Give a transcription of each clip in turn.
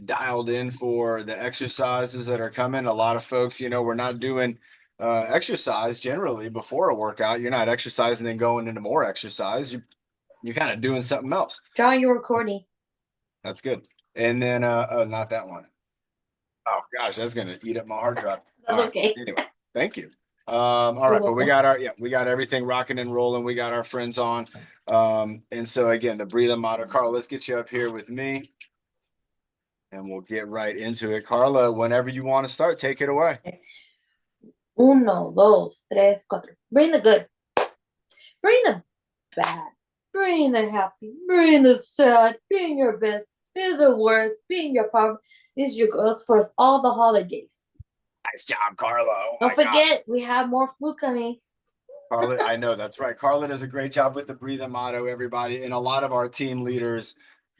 dialed in for the exercises that are coming. A lot of folks, we're not doing exercise generally before a workout. You're not exercising and going into more exercise. You're kind of doing something else. John, you're recording. That's good. And then not that one. Oh gosh, that's gonna eat up my hard drive. All That's right. okay. Anyway, thank you. All You're right, but we welcome. got we got everything rocking and rolling. We got our friends on. And so again, the Breathe Motto. Carl, let's get you up here with me and we'll get right into it. Carla, whenever you want to start, take it away. Uno, dos, tres, cuatro. Bring the good. Bring the bad. Bring the happy. Bring the sad. Bring your best. Be the worst. Being your power. This goes for all the holidays. Nice job, Carla. Oh Don't my gosh. forget, we have more food coming. Carla, I know that's right. Carla does a great job with the Breathe Motto, everybody. And a lot of our team leaders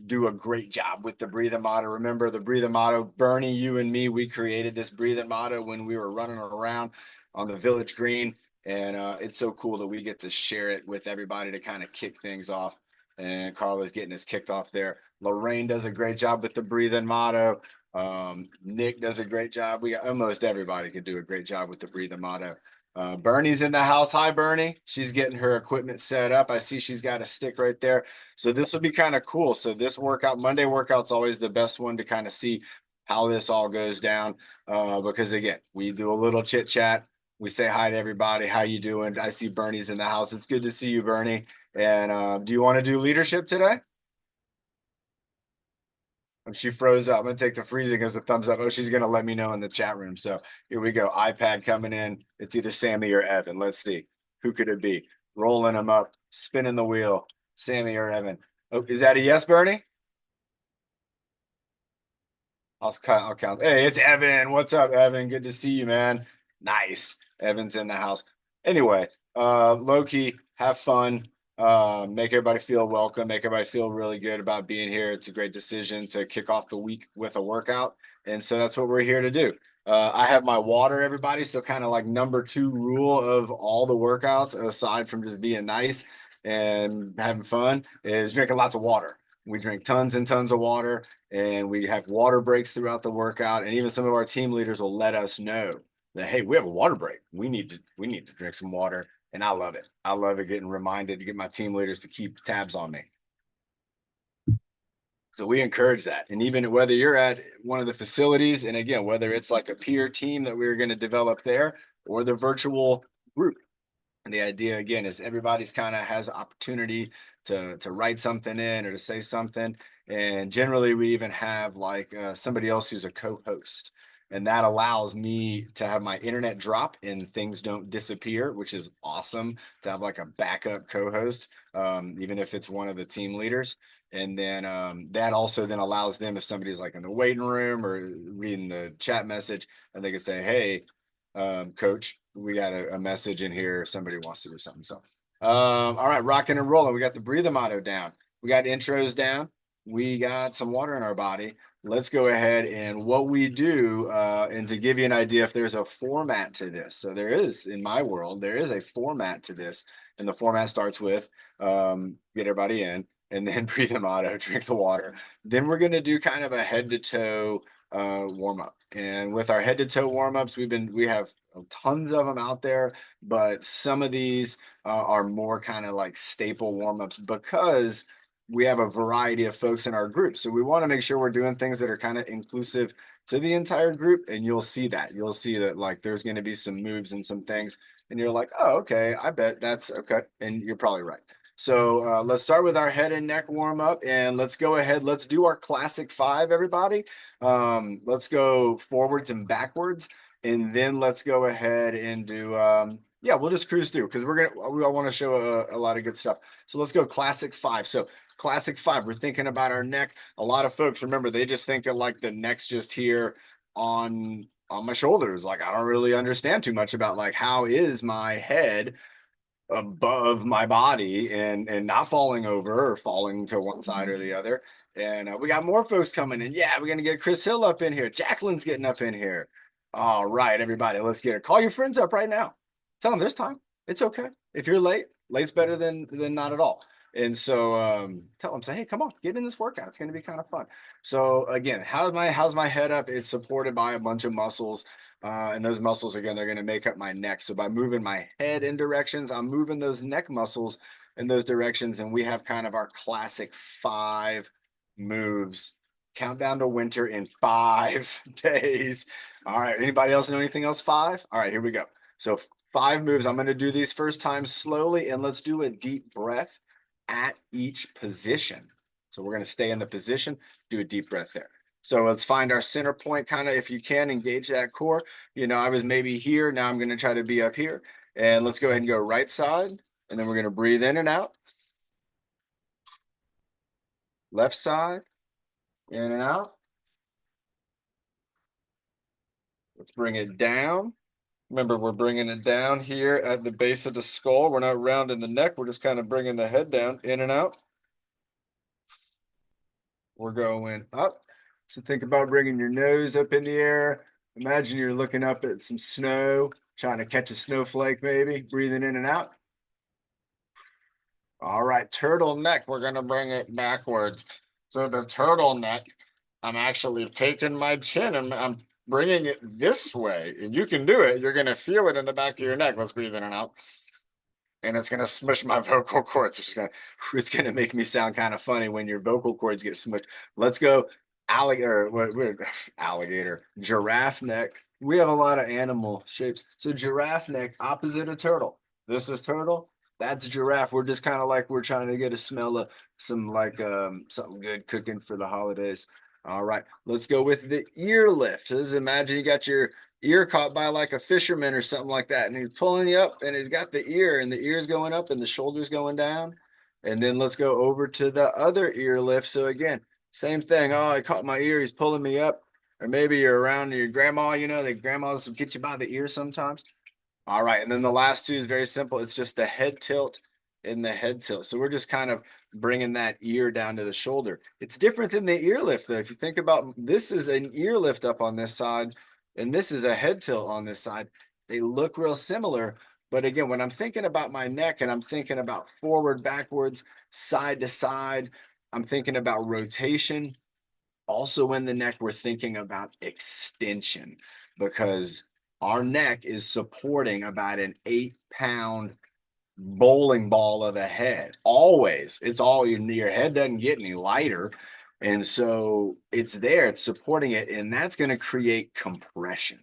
do a great job with the Breathe Motto. Remember the Breathe Motto, Bernie, you and me, we created this Breathe Motto when we were running around on the Village Green. And it's so cool that we get to share it with everybody to kind of kick things off. And Carla's getting us kicked off there. Lorraine does a great job with the Breathe Motto. Nick does a great job. We got almost everybody could do a great job with the Breathe Motto. Bernie's in the house. Hi, Bernie. She's getting her equipment set up. I see she's got a stick right there. So this will be kind of cool. So this workout, Monday workout's always the best one to kind of see how this all goes down. Because again, we do a little chit chat. We say hi to everybody. How you doing? I see Bernie's in the house. It's good to see you, Bernie. And do you want to do leadership today? She froze up. I'm gonna take the freezing as a thumbs up. Oh, she's gonna let me know in the chat room. So here we go. iPad coming in. It's either Sammy or Evan. Let's see. Who could it be? Rolling them up, spinning the wheel. Sammy or Evan. Oh, is that a yes, Bernie? I'll count. Hey, it's Evan. What's up, Evan? Good to see you, man. Nice. Evan's in the house. Anyway, Loki, have fun. Make everybody feel welcome, make everybody feel really good about being here. It's a great decision to kick off the week with a workout. And so that's what we're here to do. I have my water, everybody. So kind of like number two rule of all the workouts, aside from just being nice and having fun, is drinking lots of water. We drink tons and tons of water, and we have water breaks throughout the workout. And even some of our team leaders will let us know that, hey, we have a water break. We need to drink some water. And I love it. I love it getting reminded to get my team leaders to keep tabs on me. So we encourage that. And even whether you're at one of the facilities, and again, whether it's like a peer team that we're going to develop there or the virtual group. And the idea again is everybody's kind of has opportunity to write something in or to say something. And generally we even have like somebody else who's a co-host. And that allows me to have my internet drop and things don't disappear, which is awesome to have like a backup co-host, even if it's one of the team leaders. And then that also then allows them, if somebody's like in the waiting room or reading the chat message, and they can say, hey, coach, we got a message in here. Somebody wants to do something. So, all right, rocking and rolling. We got the Breathe Motto down. We got intros down. We got some water in our body. Let's go ahead and what we do, and to give you an idea, if there's a format to this. So there is, in my world, there is a format to this. And the format starts with get everybody in and then breathe motto, drink the water. Then we're going to do kind of a head to toe warm up. And with our head to toe warm ups, we have tons of them out there, but some of these are more kind of like staple warm ups because we have a variety of folks in our group. So we want to make sure we're doing things that are kind of inclusive to the entire group. And you'll see that. You'll see that like there's going to be some moves and some things. And you're like, oh, okay, I bet that's okay. And you're probably right. So let's start with our head and neck warm up and let's go ahead. Let's do our classic five, everybody. Let's go forwards and backwards. And then let's go ahead and do, yeah, we'll just cruise through because we want to show a lot of good stuff. So let's go classic five. So classic five, we're thinking about our neck. A lot of folks, remember, they just think of like the neck's just here on my shoulders. Like, I don't really understand too much about like, how is my head above my body and not falling over or falling to one side or the other. And we got more folks coming in. Yeah, we're gonna get Chris Hill up in here. Jacqueline's getting up in here. All right, everybody, let's get it. Call your friends up right now. Tell them there's time. It's okay. If you're late, late's better than not at all. And so tell them, say, hey, come on, get in this workout. It's going to be kind of fun. So again, how's my head up? It's supported by a bunch of muscles. And those muscles, again, they're going to make up my neck. So by moving my head in directions, I'm moving those neck muscles in those directions. And we have kind of our classic 5 moves. Countdown to winter in 5 days. All right. Anybody else know anything else? 5? All right, here we go. So 5 moves. I'm going to do these first time slowly, and let's do a deep breath at each position. So we're going to stay in the position, do a deep breath there. So let's find our center point, kind of, if you can, engage that core. You know, I was maybe here. Now I'm going to try to be up here. And let's go ahead and go right side. And then we're going to breathe in and out. Left side, in and out. Let's bring it down. Remember, we're bringing it down here at the base of the skull. We're not rounding the neck. We're just kind of bringing the head down, in and out. We're going up. So think about bringing your nose up in the air. Imagine you're looking up at some snow, trying to catch a snowflake maybe, breathing in and out. All right, turtleneck, we're going to bring it backwards. So the turtleneck, I'm actually taking my chin and I'm bringing it this way. And you can do it. You're going to feel it in the back of your neck. Let's breathe in and out. And it's going to smush my vocal cords. It's going to make me sound kind of funny when your vocal cords get smushed. Let's go alligator, giraffe neck. We have a lot of animal shapes. So giraffe neck, opposite of turtle. This is turtle. That's giraffe. We're just kind of like we're trying to get a smell of some like something good cooking for the holidays. All right, let's go with the ear lift. Just imagine you got your ear caught by like a fisherman or something like that, and he's pulling you up, and he's got the ear, and the ear's going up, and the shoulder's going down. And then let's go over to the other ear lift. So again, same thing. Oh, I caught my ear. He's pulling me up. Or maybe you're around your grandma. You know, the grandmas get you by the ear sometimes. All right. And then the last 2 is very simple. It's just the head tilt and the head tilt. So we're just kind of bringing that ear down to the shoulder. It's different than the ear lift, though. If you think about this is an ear lift up on this side, and this is a head tilt on this side. They look real similar. But again, when I'm thinking about my neck and I'm thinking about forward, backwards, side to side, I'm thinking about rotation. Also in the neck, we're thinking about extension because our neck is supporting about an 8-pound bowling ball of a head. Always. It's all your head doesn't get any lighter. And so it's there, it's supporting it, and that's going to create compression.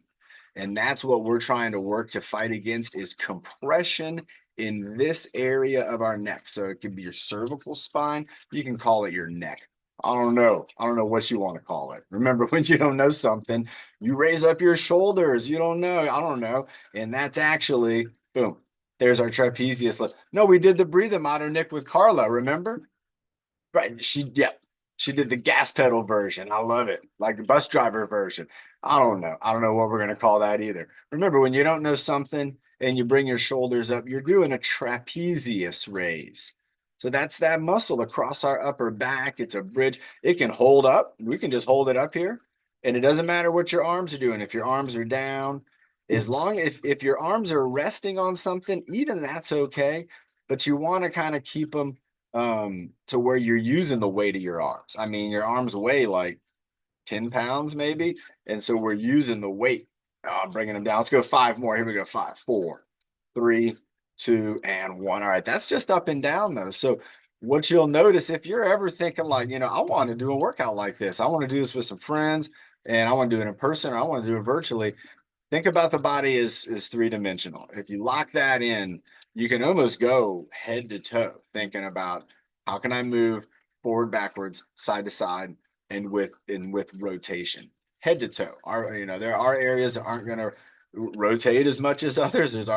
And that's what we're trying to work to fight against is compression in this area of our neck. So it could be your cervical spine. You can call it your neck. I don't know. I don't know what you want to call it. Remember, when you don't know something, you raise up your shoulders. You don't know. I don't know. And that's actually, boom, there's our trapezius lift. No, we did the breathing modern Nick with Carla, remember? Right. She did the gas pedal version. I love it. Like the bus driver version. I don't know. I don't know what we're going to call that either. Remember, when you don't know something and you bring your shoulders up, you're doing a trapezius raise. So that's that muscle across our upper back. It's a bridge. It can hold up. We can just hold it up here. And it doesn't matter what your arms are doing. If your arms are down, as long if your arms are resting on something, even that's okay. But you want to kind of keep them to where you're using the weight of your arms. I mean, your arms weigh like 10 pounds maybe. And so we're using the weight. I'm bringing them down. Let's go 5 more. Here we go. 5, 4, 3, 2, and 1. All right. That's just up and down though. So what you'll notice if you're ever thinking like, you know, I want to do a workout like this. I want to do this with some friends and I want to do it in person or I want to do it virtually. Think about the body as 3-dimensional. If you lock that in, you can almost go head to toe thinking about how can I move forward, backwards, side to side, and with rotation, head to toe. There are areas that aren't going to rotate as much as others. Those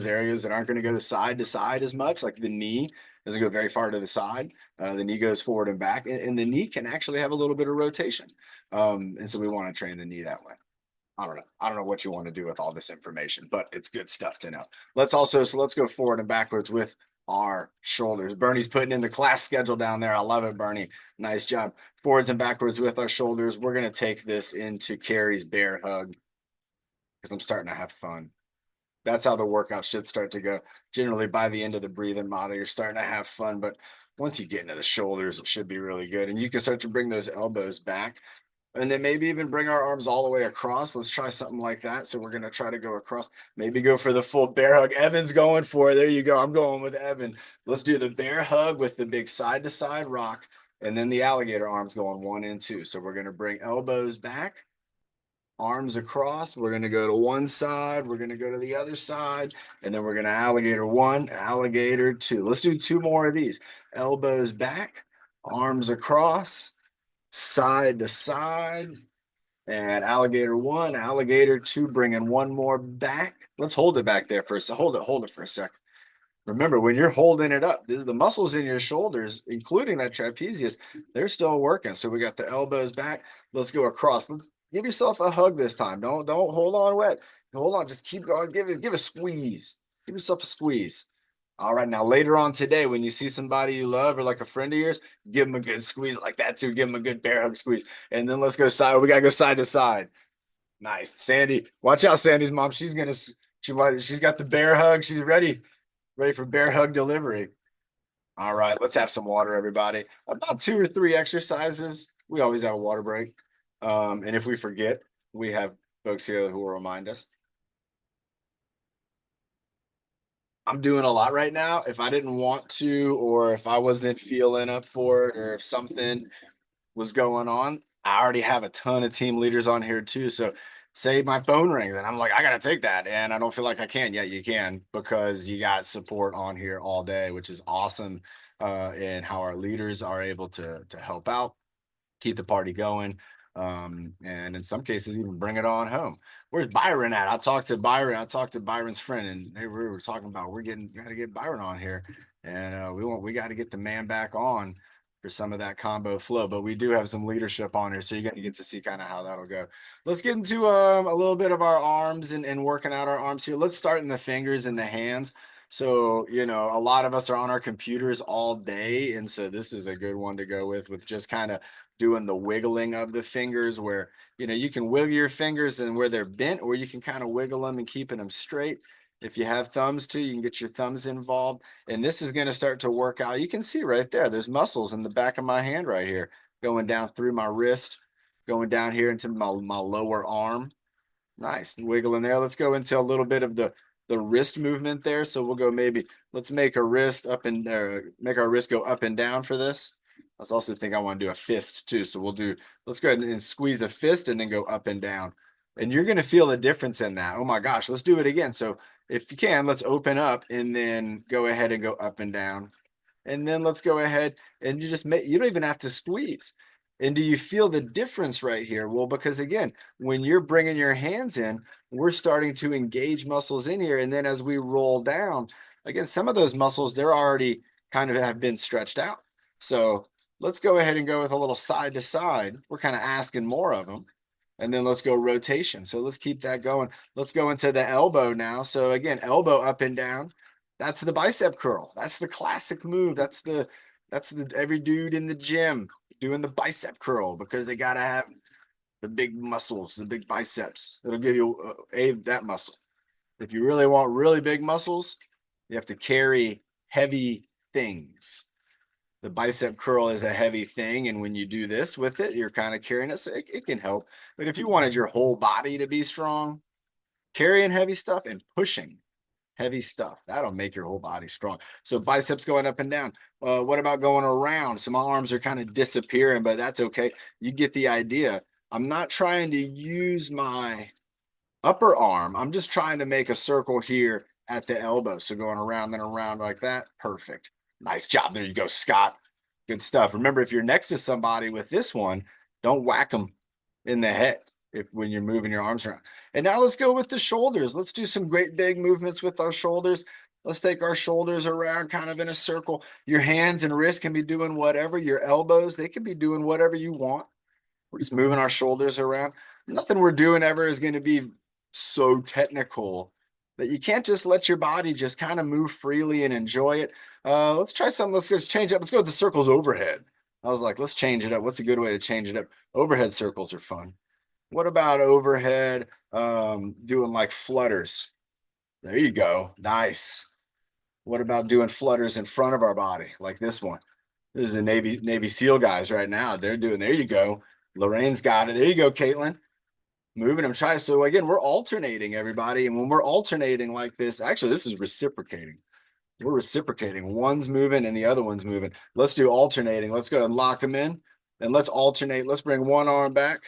areas that aren't going to go side to side as much, like the knee doesn't go very far to the side. The knee goes forward and back, and the knee can actually have a little bit of rotation. And so we want to train the knee that way. I don't know what you want to do with all this information, but it's good stuff to know. Let's go forward and backwards with our shoulders. Bernie's putting in the class schedule down there. I love it, Bernie. Nice job. Forwards and backwards with our shoulders. We're going to take this into Carrie's bear hug because I'm starting to have fun. That's how the workout should start to go. Generally, by the end of the breathing model, you're starting to have fun, but Once you get into the shoulders, it should be really good. And you can start to bring those elbows back. And then maybe even bring our arms all the way across. Let's try something like that. So we're going to try to go across, maybe go for the full bear hug. Evan's going for it. There you go. I'm going with Evan. Let's do the bear hug with the big side to side rock. And then the alligator arms going 1 and 2. So we're going to bring elbows back, arms across. We're going to go to one side. We're going to go to the other side. And then we're going to alligator 1, alligator 2. Let's do 2 more of these. Elbows back, arms across, side to side, and alligator 1, alligator 2, bringing 1 more back. Let's hold it back there for a second. Hold it for a second. Remember, when you're holding it up, the muscles in your shoulders, including that trapezius, they're still working. So we got the elbows back. Let's go across. Let's give yourself a hug this time. Don't hold on wet. Hold on. Just keep going. Give a squeeze. Give yourself a squeeze. All right, now later on today, when you see somebody you love or like a friend of yours, give them a good squeeze like that too. Give them a good bear hug squeeze. And then let's go side. We got to go side to side. Nice. Sandy, watch out, Sandy's mom. She's got the bear hug. She's ready for bear hug delivery. All right, let's have some water, everybody. About 2 or 3 exercises. We always have a water break. And if we forget, we have folks here who will remind us. I'm doing a lot right now. If I didn't want to, or if I wasn't feeling up for it, or if something was going on, I already have a ton of team leaders on here too. So say my phone rings and I'm like, I gotta take that, and I don't feel like I can. Yeah, you can, because you got support on here all day, which is awesome. And how our leaders are able to help out, keep the party going, and in some cases even bring it on home. Where's Byron at? I talked to Byron's friend, and we were talking about gotta get Byron on here, and we got to get the man back on for some of that combo flow. But we do have some leadership on here, so you're gonna get to see kind of how that'll go. Let's get into a little bit of our arms and working out our arms here. Let's start in the fingers and the hands. So, a lot of us are on our computers all day. And so this is a good one to go with just kind of doing the wiggling of the fingers, where, you can wiggle your fingers and where they're bent, or you can kind of wiggle them and keeping them straight. If you have thumbs too, you can get your thumbs involved. And this is going to start to work out. You can see right there, there's muscles in the back of my hand right here, going down through my wrist, going down here into my lower arm. Nice. Wiggle in there. Let's go into a little bit of the wrist movement there. So we'll go, let's make a wrist up and make our wrist go up and down for this. I was also thinking I want to do a fist too. So let's go ahead and squeeze a fist and then go up and down. And you're going to feel the difference in that. Oh my gosh, let's do it again. So if you can, let's open up and then go ahead and go up and down. And then let's go ahead and you don't even have to squeeze. And do you feel the difference right here? Well, because again, when you're bringing your hands in, we're starting to engage muscles in here. And then as we roll down, again, some of those muscles, they're already kind of have been stretched out. So let's go ahead and go with a little side to side. We're kind of asking more of them. And then let's go rotation. So let's keep that going. Let's go into the elbow now. So again, elbow up and down. That's the bicep curl. That's the classic move. That's the every dude in the gym doing the bicep curl, because they got to have the big muscles, the big biceps. It'll give you that muscle. If you really want really big muscles, you have to carry heavy things. The bicep curl is a heavy thing, and when you do this with it, you're kind of carrying it, so it can help. But if you wanted your whole body to be strong, carrying heavy stuff and pushing heavy stuff, that'll make your whole body strong. So biceps going up and down. What about going around? So my arms are kind of disappearing, but that's okay. You get the idea. I'm not trying to use my upper arm. I'm just trying to make a circle here at the elbow. So going around and around like that. Perfect. Nice job. There you go, Scott. Good stuff. Remember, if you're next to somebody with this one, don't whack them in the head when you're moving your arms around. And now let's go with the shoulders. Let's do some great big movements with our shoulders. Let's take our shoulders around kind of in a circle. Your hands and wrists can be doing whatever. Your elbows, they can be doing whatever you want. We're just moving our shoulders around. Nothing we're doing ever is going to be so technical that you can't just let your body just kind of move freely and enjoy it. Let's try something. Let's change up. Let's go with the circles overhead. I was like, let's change it up. What's a good way to change it up? Overhead circles are fun. What about overhead doing like flutters? There you go. Nice. What about doing flutters in front of our body like this one? This is the Navy SEAL guys right now. They're doing, there you go. Lorraine's got it. There you go, Caitlin. Moving them, try. So again, we're alternating, everybody. And when we're alternating like this, actually, this is reciprocating. We're reciprocating. One's moving and the other one's moving. Let's do alternating. Let's go and lock them in. And let's alternate. Let's bring one arm back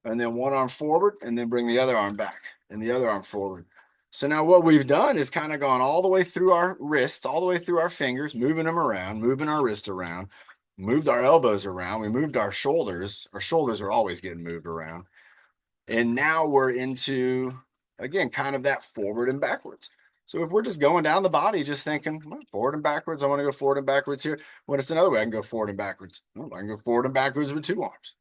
and then one arm forward and then bring the other arm back and the other arm forward. So now what we've done is kind of gone all the way through our wrists, all the way through our fingers, moving them around, moving our wrist around, moved our elbows around. We moved our shoulders. Our shoulders are always getting moved around. And now we're into, again, kind of that forward and backwards. So if we're just going down the body, just thinking well, forward and backwards, I want to go forward and backwards here. When it's another way, I can go forward and backwards. Oh, I can go forward and backwards with two arms.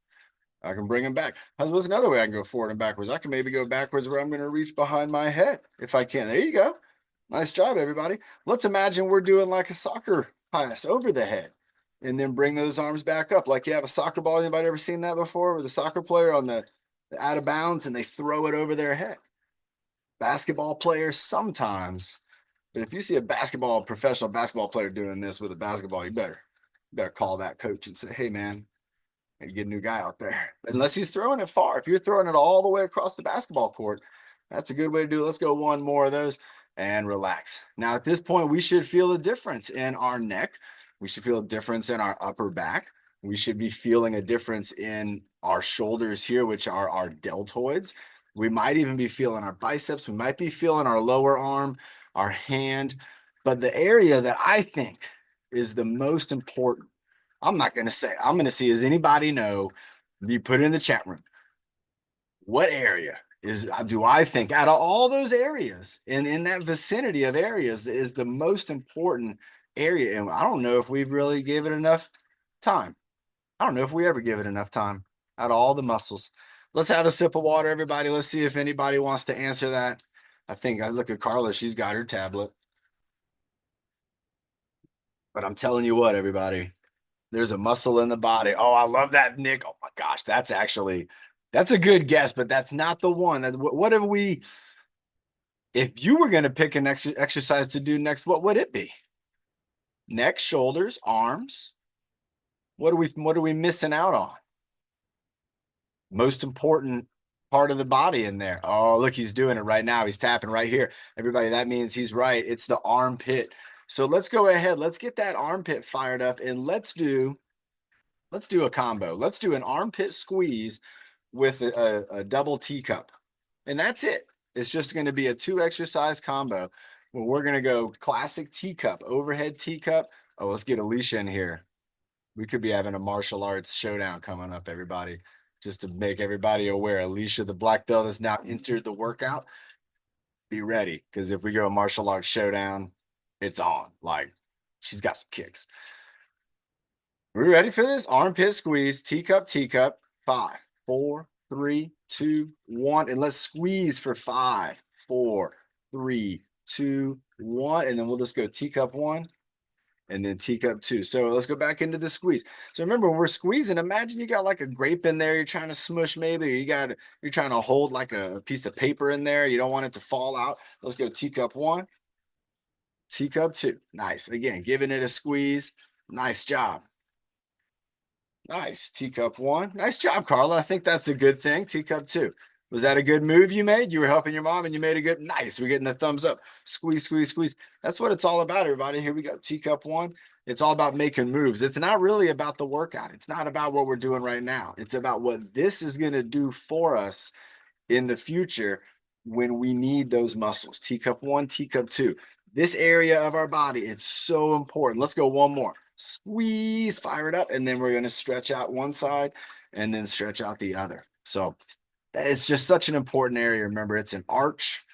I can bring them back. What's another way I can go forward and backwards? I can maybe go backwards where I'm going to reach behind my head if I can. There you go. Nice job, everybody. Let's imagine we're doing like a soccer pass over the head and then bring those arms back up like you have a soccer ball. Anybody ever seen that before with a soccer player on the out of bounds and they throw it over their head? Basketball players sometimes, but if you see a professional basketball player doing this with a basketball, you better call that coach and say, hey man, and get a new guy out there. Unless he's throwing it far. If you're throwing it all the way across the basketball court, that's a good way to do it. Let's go one more of those and relax. Now, at this point, we should feel a difference in our neck. We should feel a difference in our upper back. We should be feeling a difference in our shoulders here, which are our deltoids. We might even be feeling our biceps. We might be feeling our lower arm, our hand. But the area that I think is the most important, I'm not going to say, I'm going to see, does anybody know? You put it in the chat room. What area do I think out of all those areas and in that vicinity of areas is the most important area? And I don't know if we've really give it enough time. I don't know if we ever give it enough time out of all the muscles. Let's have a sip of water, everybody. Let's see if anybody wants to answer that. I think I look at Carla. She's got her tablet. But I'm telling you what, everybody, there's a muscle in the body. Oh, I love that, Nick. Oh my gosh, that's a good guess, but that's not the one. What have we, if you were going to pick an exercise to do next, what would it be? Neck, shoulders, arms. What are we missing out on? Most important part of the body in there. Oh, look, he's doing it right now. He's tapping right here. Everybody, that means he's right. It's the armpit. So let's go ahead. Let's get that armpit fired up and let's do a combo. Let's do an armpit squeeze with a double teacup. And that's it. It's just going to be a 2 exercise combo. Well, we're going to go classic teacup, overhead teacup. Oh, let's get Alicia in here. We could be having a martial arts showdown coming up, everybody. Just to make everybody aware, Alicia, the black belt, has now entered the workout. Be ready, because if we go a martial arts showdown, it's on. Like, she's got some kicks. Are we ready for this? Armpit squeeze, teacup, teacup. 5, 4, 3, 2, 1. And let's squeeze for 5, 4, 3, 2, 1. And then we'll just go teacup 1 and then teacup 2. So let's go back into the squeeze. So remember, when we're squeezing, imagine you got like a grape in there. You're trying to smush maybe, or you're trying to hold like a piece of paper in there. You don't want it to fall out. Let's go teacup 1, teacup 2. Nice. Again, giving it a squeeze. Nice job. Nice. Teacup 1. Nice job, Carla. I think that's a good thing. Teacup 2. Was that a good move you made? You were helping your mom and you made a good, nice. We're getting the thumbs up. Squeeze, squeeze, squeeze. That's what it's all about, everybody. Here we go. Teacup 1. It's all about making moves. It's not really about the workout. It's not about what we're doing right now. It's about what this is going to do for us in the future when we need those muscles. Teacup 1, teacup 2. This area of our body, it's so important. Let's go one more. Squeeze, fire it up, and then we're going to stretch out one side and then stretch out the other. So it's just such an important area. Remember, it's an arch.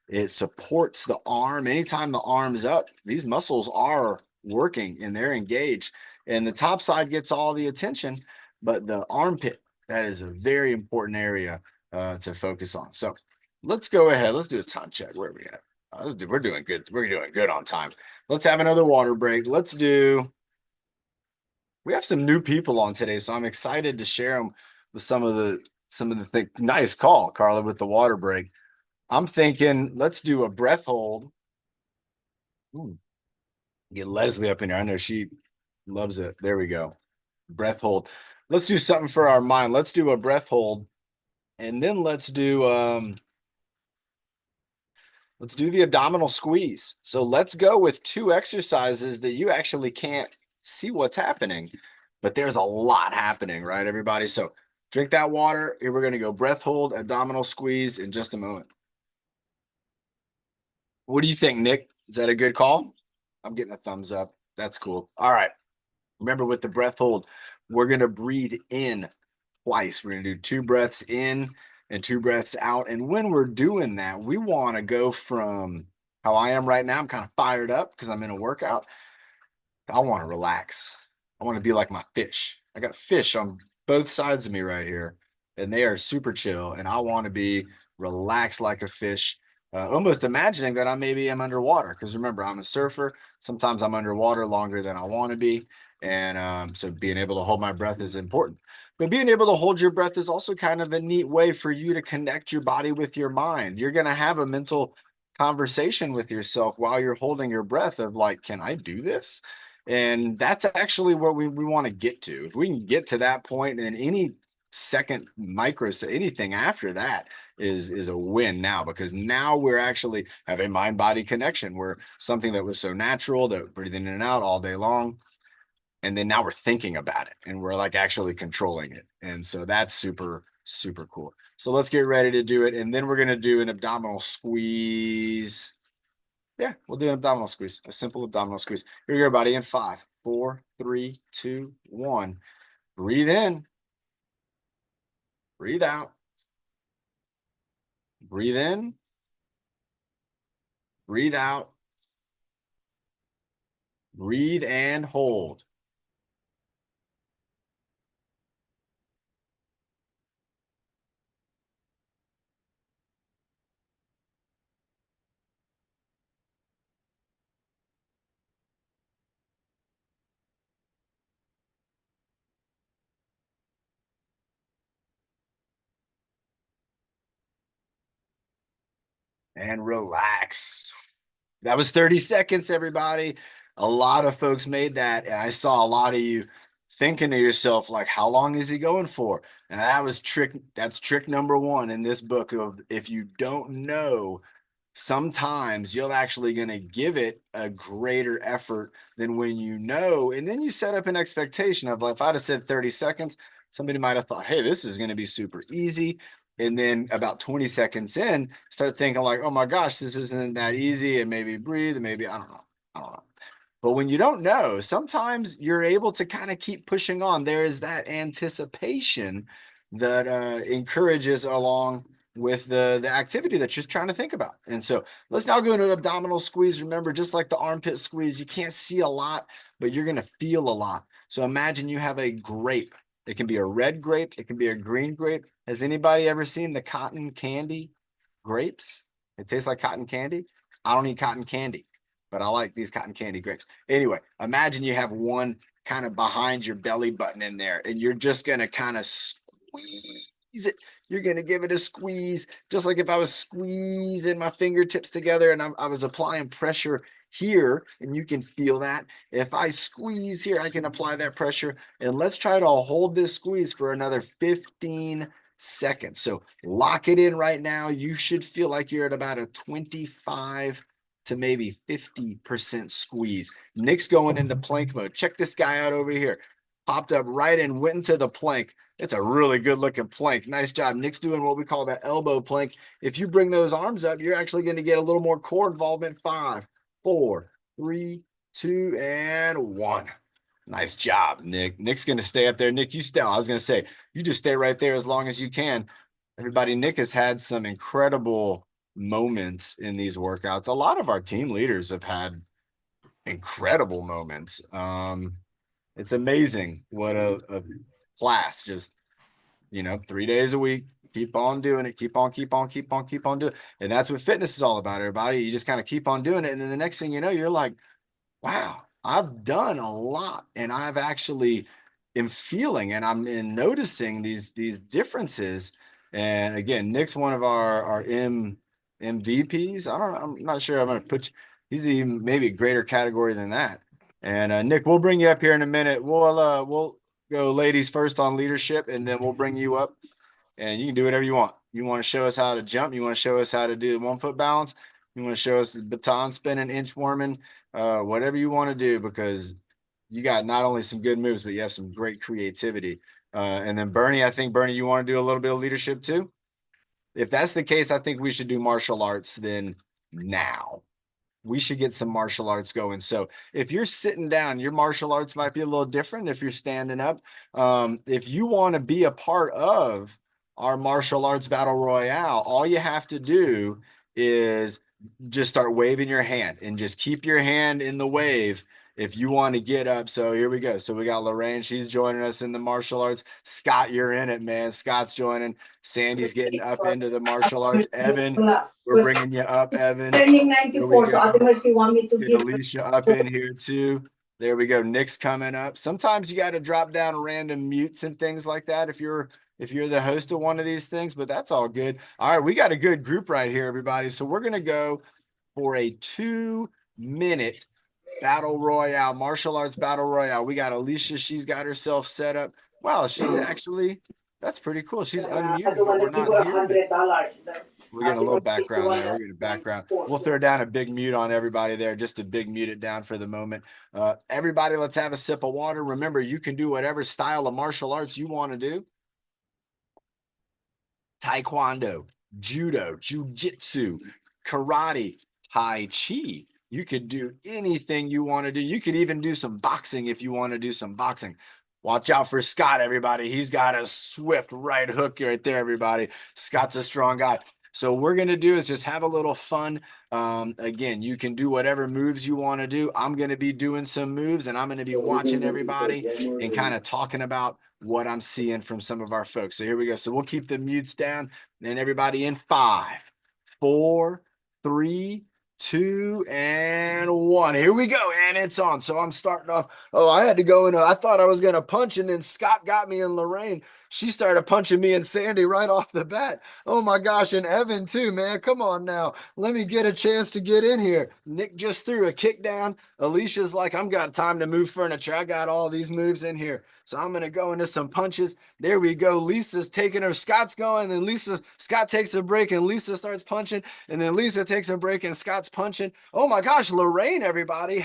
It supports the arm. Anytime the arm's up, these muscles are working and they're engaged. And the top side gets all the attention, but the armpit, that is a very important area to focus on. So let's go ahead. Let's do a time check. Where are we at? We're doing good. We're doing good on time. Let's have another water break. We have some new people on today, so I'm excited to share them with some of the things. Nice call, Carla, with the water break. I'm thinking let's do a breath hold. Get Leslie up in here. I know she Loves it. There we go. Breath hold. Let's do something for our mind. Let's do a breath hold. And then let's do the abdominal squeeze. So let's go with two exercises that you actually can't see what's happening, but there's a lot happening, right, everybody? So drink that water. Here we're going to go breath hold, abdominal squeeze in just a moment. What do you think, Nick? Is that a good call? I'm getting a thumbs up. That's cool. All right. Remember, with the breath hold, we're going to breathe in twice. We're going to do 2 breaths in and 2 breaths out. And when we're doing that, we want to go from how I am right now. I'm kind of fired up because I'm in a workout. I want to relax. I want to be like my fish. I got fish on both sides of me right here, and they are super chill. And I want to be relaxed like a fish, almost imagining that I maybe am underwater. Because remember, I'm a surfer. Sometimes I'm underwater longer than I want to be. And so being able to hold my breath is important. But being able to hold your breath is also kind of a neat way for you to connect your body with your mind. You're going to have a mental conversation with yourself while you're holding your breath of like, can I do this? And that's actually what we want to get to. If we can get to that point, and any second micro, anything after that is a win now, because now we're actually have a mind body connection where something that was so natural, that breathing in and out all day long, and then now we're thinking about it and we're like actually controlling it. And so that's super, super cool. So let's get ready to do it. And then we're going to do an abdominal squeeze. Yeah, we'll do an abdominal squeeze, a simple abdominal squeeze. Here we go, buddy. In 5, 4, 3, 2, 1. Breathe in. Breathe out. Breathe in. Breathe out. Breathe and hold. And relax. That was 30 seconds, everybody. A lot of folks made that. And I saw a lot of you thinking to yourself, like, how long is he going for? And that's trick number 1 in this book of, if you don't know, sometimes you're actually going to give it a greater effort than when you know. And then you set up an expectation of, like, if I'd have said 30 seconds, somebody might have thought, hey, this is going to be super easy. And then about 20 seconds in, start thinking like, oh my gosh, this isn't that easy. And maybe breathe, and maybe, I don't know. I don't know. But when you don't know, sometimes you're able to kind of keep pushing on. There is that anticipation that encourages along with the activity that you're trying to think about. And so let's now go into an abdominal squeeze. Remember, just like the armpit squeeze, you can't see a lot, but you're going to feel a lot. So imagine you have a grape. It can be a red grape. It can be a green grape. Has anybody ever seen the cotton candy grapes? It tastes like cotton candy. I don't eat cotton candy, but I like these cotton candy grapes. Anyway, imagine you have one kind of behind your belly button in there, and you're just going to kind of squeeze it. You're going to give it a squeeze, just like if I was squeezing my fingertips together and I was applying pressure here, and you can feel that. If I squeeze here, I can apply that pressure. And let's try to hold this squeeze for another 15 seconds. So lock it in right now. You should feel like you're at about a 25 to maybe 50% squeeze. Nick's going into plank mode. Check this guy out over here. Popped up right in, went into the plank. It's a really good looking plank. Nice job. Nick's doing what we call that elbow plank. If you bring those arms up, you're actually going to get a little more core involvement. 5, 4, 3, 2, and 1. Nice job, Nick. Nick's going to stay up there. Nick, you stay. I was going to say, you just stay right there as long as you can. Everybody, Nick has had some incredible moments in these workouts. A lot of our team leaders have had incredible moments. It's amazing what a class just, 3 days a week, keep on doing it, keep on doing it. And that's what fitness is all about, everybody. You just kind of keep on doing it. And then the next thing you know, you're like, wow, I've done a lot, and I've actually am feeling and I'm noticing these differences. And again, Nick's one of our MVPs. I'm not sure I'm going to put he's even maybe a greater category than that. And Nick, we'll bring you up here in a minute. We'll go ladies first on leadership, and then we'll bring you up, and you can do whatever you want. You want to show us how to jump? You want to show us how to do 1 foot balance? You want to show us the baton spinning, inchworming, whatever you want to do, because you got not only some good moves, but you have some great creativity. And then Bernie, I think Bernie, you want to do a little bit of leadership too? If that's the case, I think we should do martial arts then now. We should get some martial arts going. So if you're sitting down, your martial arts might be a little different if you're standing up. If you want to be a part of our martial arts battle royale, all you have to do is just start waving your hand and just keep your hand in the wave if you want to get up. So here we go. So we got Lorraine. She's joining us in the martial arts. Scott, you're in it, man. Scott's joining. Sandy's getting up into the martial arts. Evan, we're bringing you up, Evan. Turning 94, so otherwise you want me to Get give Alicia up in here too. There we go. Nick's coming up. Sometimes you got to drop down random mutes and things like that if you're the host of one of these things, but that's all good. All right, we got a good group right here, everybody. So we're gonna go for a 2-minute battle royale, martial arts battle royale. We got Alicia. She's got herself set up. Wow, she's actually, that's pretty cool. She's unmuted, but we're not hearing it. $100. We're getting a little background there. We're getting a background. We'll throw down a big mute on everybody there, just to big mute it down for the moment. Everybody, let's have a sip of water. Remember, you can do whatever style of martial arts you want to do. Taekwondo, judo, jujitsu, karate, tai chi. You could do anything you want to do. You could even do some boxing if you want to do some boxing. Watch out for Scott, everybody. He's got a swift right hook right there, everybody. Scott's a strong guy. So what we're going to do is just have a little fun. Again, you can do whatever moves you want to do. I'm going to be doing some moves, and I'm going to be watching everybody and kind of talking about what I'm seeing from some of our folks. So here we go. So we'll keep the mutes down, and everybody in 5, 4, 3, 2, and 1. Here we go, and it's on. So I'm starting off. Oh, I had to go in. I thought I was going to punch, and then Scott got me, and Lorraine, she started punching me and Sandy right off the bat. Oh my gosh, and Evan too, man. Come on now. Let me get a chance to get in here. Nick just threw a kick down. Alicia's like, I'm got time to move furniture. I got all these moves in here. So I'm going to go into some punches. There we go. Lisa's taking her. Scott's going, and Scott takes a break, and Lisa starts punching, and then Lisa takes a break, and Scott's punching. Oh my gosh, Lorraine, everybody,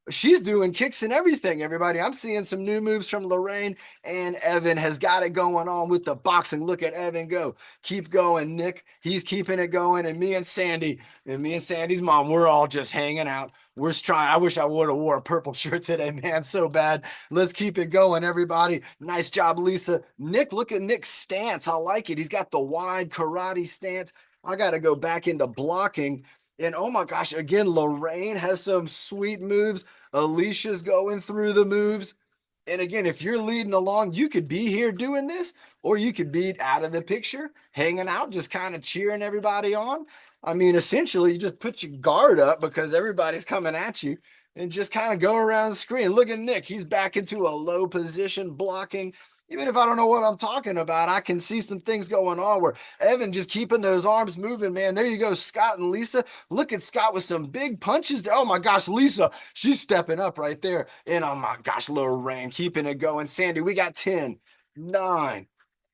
she's doing kicks and everything, everybody. I'm seeing some new moves from Lorraine, and Evan has got it going on with the boxing. Look at Evan go. Keep going, Nick. He's keeping it going. And me and Sandy's mom, we're all just hanging out. We're trying. I wish I would have wore a purple shirt today, man. So bad. Let's keep it going, everybody. Nice job, Lisa. Nick, look at Nick's stance. I like it. He's got the wide karate stance. I got to go back into blocking. And oh my gosh, again, Lorraine has some sweet moves. Alicia's going through the moves. And again, if you're leading along, you could be here doing this, or you could be out of the picture, hanging out, just kind of cheering everybody on. I mean, essentially, you just put your guard up because everybody's coming at you, and just kind of go around the screen. Look at Nick. He's back into a low position blocking. Even if I don't know what I'm talking about, I can see some things going on where Evan just keeping those arms moving, man. There you go, Scott and Lisa. Look at Scott with some big punches there. Oh my gosh, Lisa, she's stepping up right there. And oh my gosh, Lorraine keeping it going. Sandy, we got 10, 9,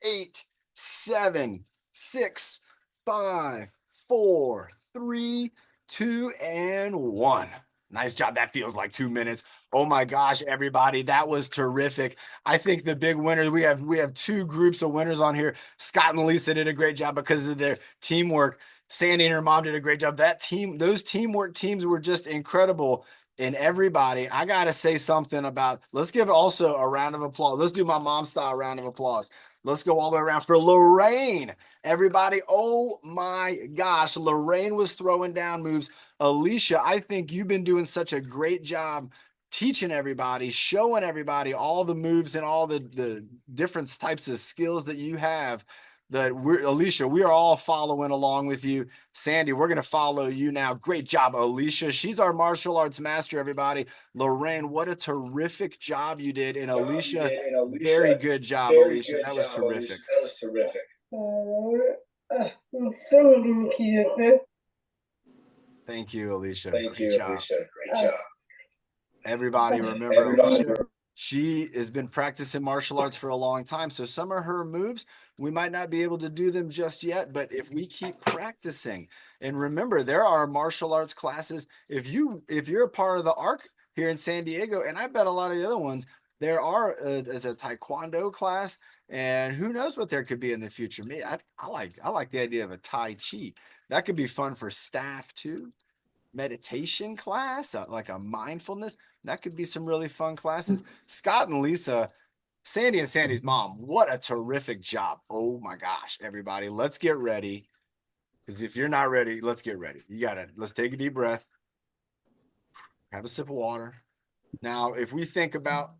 8, 7, 6, 5, 4, 3, 2, and 1. Nice job. That feels like 2 minutes. Oh my gosh, everybody, that was terrific. I think the big winners, we have 2 groups of winners on here. Scott and Lisa did a great job because of their teamwork. Sandy and her mom did a great job. Those teamwork teams were just incredible. And everybody, I gotta say something about, let's give also a round of applause. Let's do my mom style round of applause. Let's go all the way around for Lorraine. Everybody, oh my gosh, Lorraine was throwing down moves. Alicia, I think you've been doing such a great job teaching everybody, showing everybody all the moves and all the different types of skills that you have. Alicia, we are all following along with you. Sandy, we're going to follow you now. Great job, Alicia. She's our martial arts master, everybody. Lorraine, what a terrific job you did. And Alicia, very good job, Alicia. That was terrific. Thank you, Alicia. Great job. Everybody remember Alicia, she has been practicing martial arts for a long time. So some of her moves, we might not be able to do them just yet, but if we keep practicing, and remember, there are martial arts classes. If you're a part of the ARC here in San Diego, and I bet a lot of the other ones, there are as a taekwondo class, and who knows what there could be in the future. Me, I like the idea of a Tai Chi. That could be fun for staff too. Meditation class, like a mindfulness. That could be some really fun classes. Scott and Lisa, Sandy and Sandy's mom, what a terrific job. Oh my gosh, everybody, let's get ready. Because if you're not ready, let's get ready. You got it. Let's take a deep breath. Have a sip of water. Now, if we think about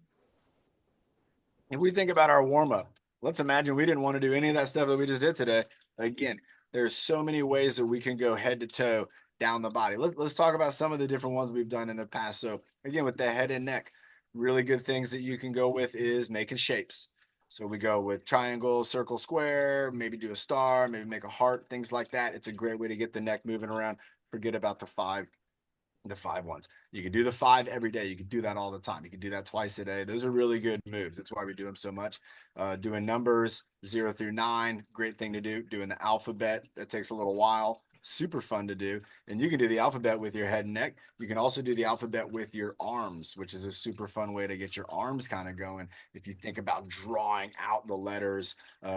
our warm-up, let's imagine we didn't want to do any of that stuff that we just did today. Again, there's so many ways that we can go head to toe down the body. Let's talk about some of the different ones we've done in the past. So again, with the head and neck, really good things that you can go with is making shapes. So we go with triangle, circle, square, maybe do a star, maybe make a heart, things like that. It's a great way to get the neck moving around. Forget about the five ones. You can do the 5 every day. You can do that all the time. You can do that twice a day. Those are really good moves. That's why we do them so much. Doing numbers 0 through 9, great thing to do. Doing the alphabet, that takes a little while. Super fun to do. And you can do the alphabet with your head and neck. You can also do the alphabet with your arms, which is a super fun way to get your arms kind of going. If you think about drawing out the letters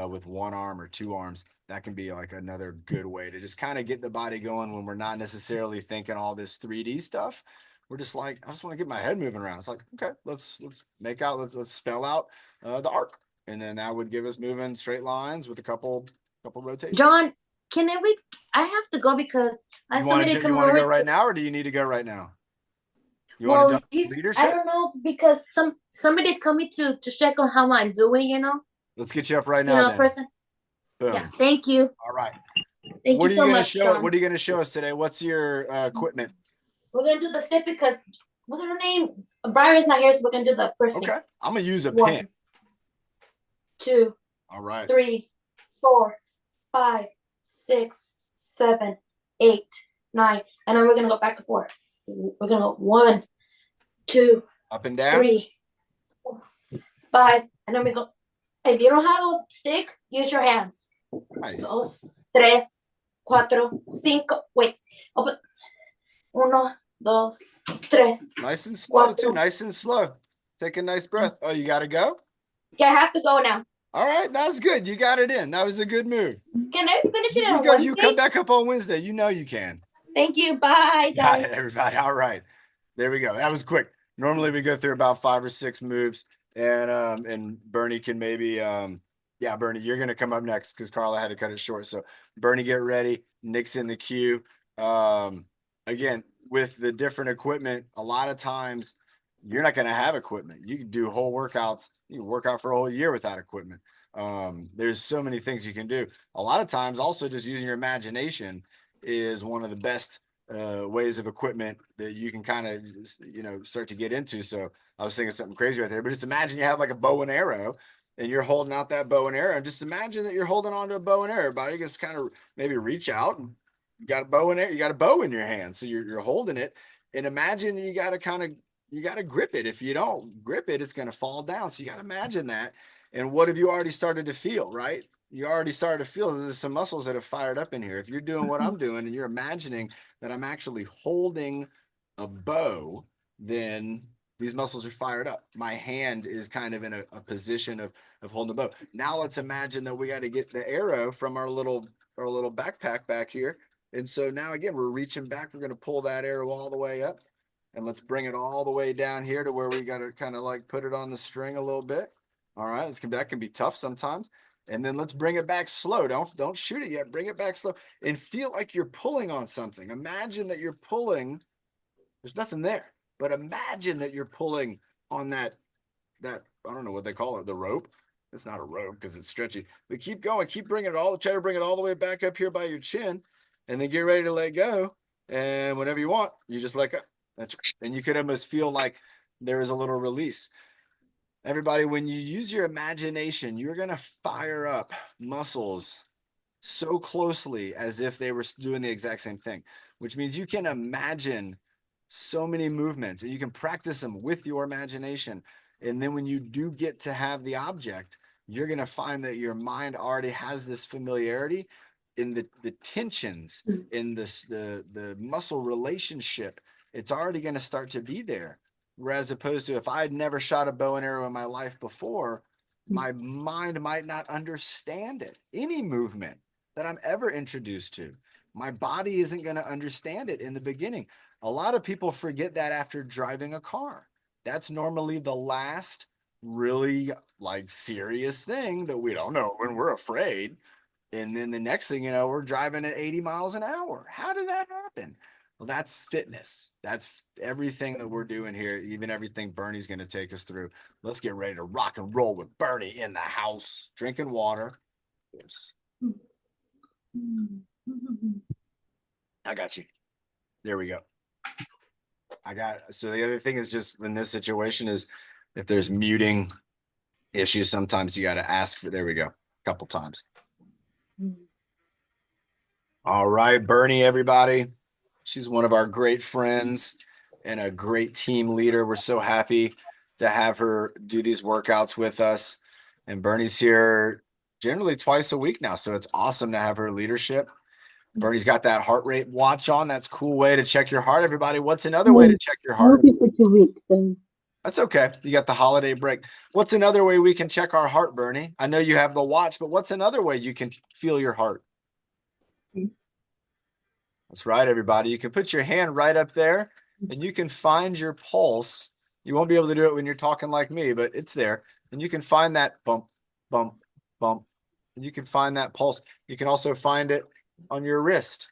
with one arm or 2 arms, that can be like another good way to just kind of get the body going when we're not necessarily thinking all this 3D stuff. We're just like, I just want to get my head moving around. It's like, okay, let's spell out the arc. And then that would give us moving straight lines with a couple rotations. John, I have to go because You want to go right now, or do you need to go right now? You want to jump leadership? I don't know, because somebody's coming to check on how I'm doing, Let's get you up right now. Person. Boom. Yeah, thank you. All right. Thank you so much, John. What are you going to show us today? What's your equipment? We're going to do the step because, what's her name? Brian's not here, so we're going to do the first thing. Okay. I'm going to use a 1, pin. 2. All right. 3, 4, 5, 6, 7, 8, 9. And then we're going to go back and forth. We're going to go 1, 2. Up and down. 3, 4, 5. And then we go. If you don't have a stick, use your hands. Nice. 2, 3, 4, 5. Wait. Open. 1, 2, 3. Nice and slow, too. Nice and slow. Take a nice breath. Oh, you got to go? Yeah, I have to go now. All right. That's good. You got it in. That was a good move. Can I finish it on Wednesday? Wednesday? You come back up on Wednesday. You know you can. Thank you. Bye, guys. Got it, everybody. All right. There we go. That was quick. Normally we go through about 5 or 6 moves. And Bernie can maybe Bernie, you're gonna come up next because Carla had to cut it short. So Bernie, get ready. Nick's in the queue. Again, with the different equipment, a lot of times you're not gonna have equipment. You can do whole workouts. You can work out for a whole year without equipment. There's so many things you can do. A lot of times, also just using your imagination is one of the best ways of equipment that you can kind of start to get into. So I was thinking something crazy right there, but just imagine you have like a bow and arrow and you're holding out that bow and arrow, and just imagine that you're holding on to a bow and arrow. Everybody just kind of maybe reach out, and you got a bow and arrow, you got a bow in your hand, so you're holding it, and imagine you got to grip it. If you don't grip it, it's going to fall down. So you got to imagine that. And what have you already started to feel, right? You already started to feel there's some muscles that have fired up in here. If you're doing what I'm doing and you're imagining that I'm actually holding a bow, then these muscles are fired up. My hand is kind of in a position of holding the bow. Now let's imagine that we got to get the arrow from our little backpack back here. And so now again, we're reaching back. We're going to pull that arrow all the way up, and let's bring it all the way down here to where we got to kind of like put it on the string a little bit. All right. That can be tough sometimes. And then let's bring it back slow. Don't shoot it yet. Bring it back slow and feel like you're pulling on something. Imagine that you're pulling. There's nothing there, but imagine that you're pulling on that, I don't know what they call it, the rope. It's not a rope because it's stretchy, but keep going. Keep bringing it all. Try to bring it all the way back up here by your chin, and then get ready to let go. And whenever you want, you just let go. And you could almost feel like there is a little release. Everybody, when you use your imagination, you're going to fire up muscles so closely as if they were doing the exact same thing, which means you can imagine So many movements, and you can practice them with your imagination. And then when you do get to have the object, you're going to find that your mind already has this familiarity in the tensions, in the muscle relationship. It's already going to start to be there. Whereas opposed to if I had never shot a bow and arrow in my life before, my mind might not understand it. Any movement that I'm ever introduced to, my body isn't going to understand it in the beginning. A lot of people forget that after driving a car. That's normally the last really like serious thing that we don't know when we're afraid. And then the next thing you know, we're driving at 80 miles an hour. How did that happen? Well, that's fitness. That's everything that we're doing here, even everything Bernie's going to take us through. Let's get ready to rock and roll with Bernie in the house, drinking water. Yes. I got you. There we go. So the other thing is just in this situation is if there's muting issues, sometimes you got to ask for, there we go, a couple times. All right, Bernie, everybody. She's one of our great friends and a great team leader. We're so happy to have her do these workouts with us. And Bernie's here generally twice a week now. So it's awesome to have her leadership. Bernie's got that heart rate watch on. That's a cool way to check your heart, everybody. What's another way to check your heart? For 2 weeks. That's okay. You got the holiday break. What's another way we can check our heart, Bernie? I know you have the watch, but what's another way you can feel your heart? That's right, everybody. You can put your hand right up there and you can find your pulse. You won't be able to do it when you're talking like me, but it's there. And you can find that bump, bump, bump. And you can find that pulse. You can also find it on your wrist.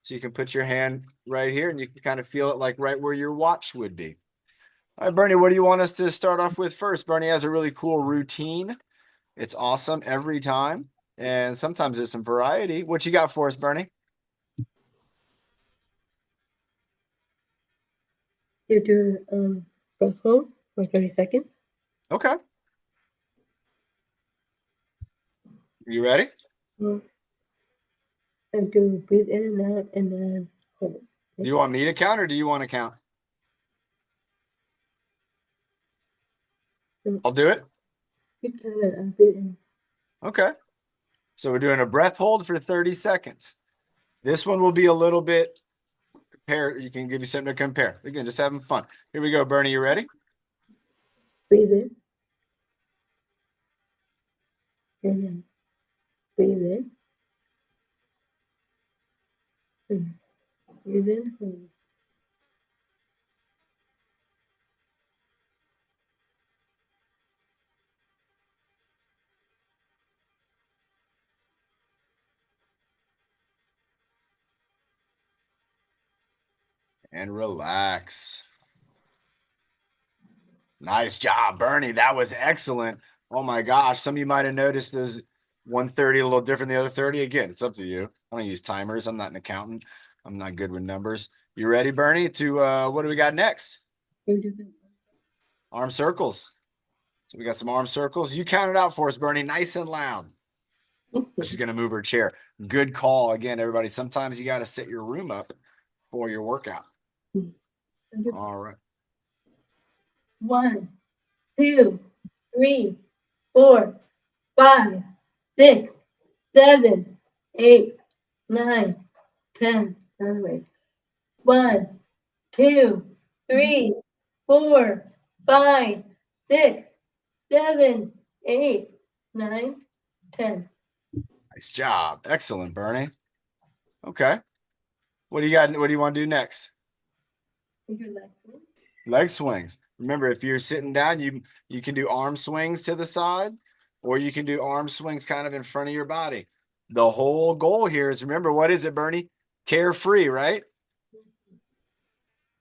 So you can put your hand right here and you can kind of feel it like right where your watch would be. All right, Bernie, what do you want us to start off with first? Bernie has a really cool routine. It's awesome every time. And sometimes there's some variety. What you got for us, Bernie? You do breath hold for 30 seconds. Okay. You ready? And do breathe in and out and then hold. Do you want me to count or do you want to count? I'll do it. You count it and breathe in. Okay. So we're doing a breath hold for 30 seconds. This one will be a little bit compare. You can give you something to compare. Again, just having fun. Here we go, Bernie. You ready? Breathe in. And then breathe in. And breathe in. Hold. And relax. Nice job, Bernie. That was excellent. Oh my gosh. Some of you might have noticed there's 130 a little different than the other 30. Again, it's up to you. I don't use timers. I'm not an accountant. I'm not good with numbers. You ready, Bernie, to what do we got next? Arm circles. So we got some arm circles. You count it out for us, Bernie, nice and loud. She's going to move her chair. Good call. Again, everybody, sometimes you got to set your room up for your workout. All right. 1, 2, 3, 4, 5, 6, 7, 8, 9, 10. 1, 2, 3, 4, 5, 6, 7, 8, 9, 10. Nice job. Excellent, Bernie. Okay. What do you got? What do you want to do next? Leg swings. Remember, if you're sitting down, you can do arm swings to the side, or you can do arm swings kind of in front of your body. The whole goal here is, remember, what is it, Bernie? Carefree, right?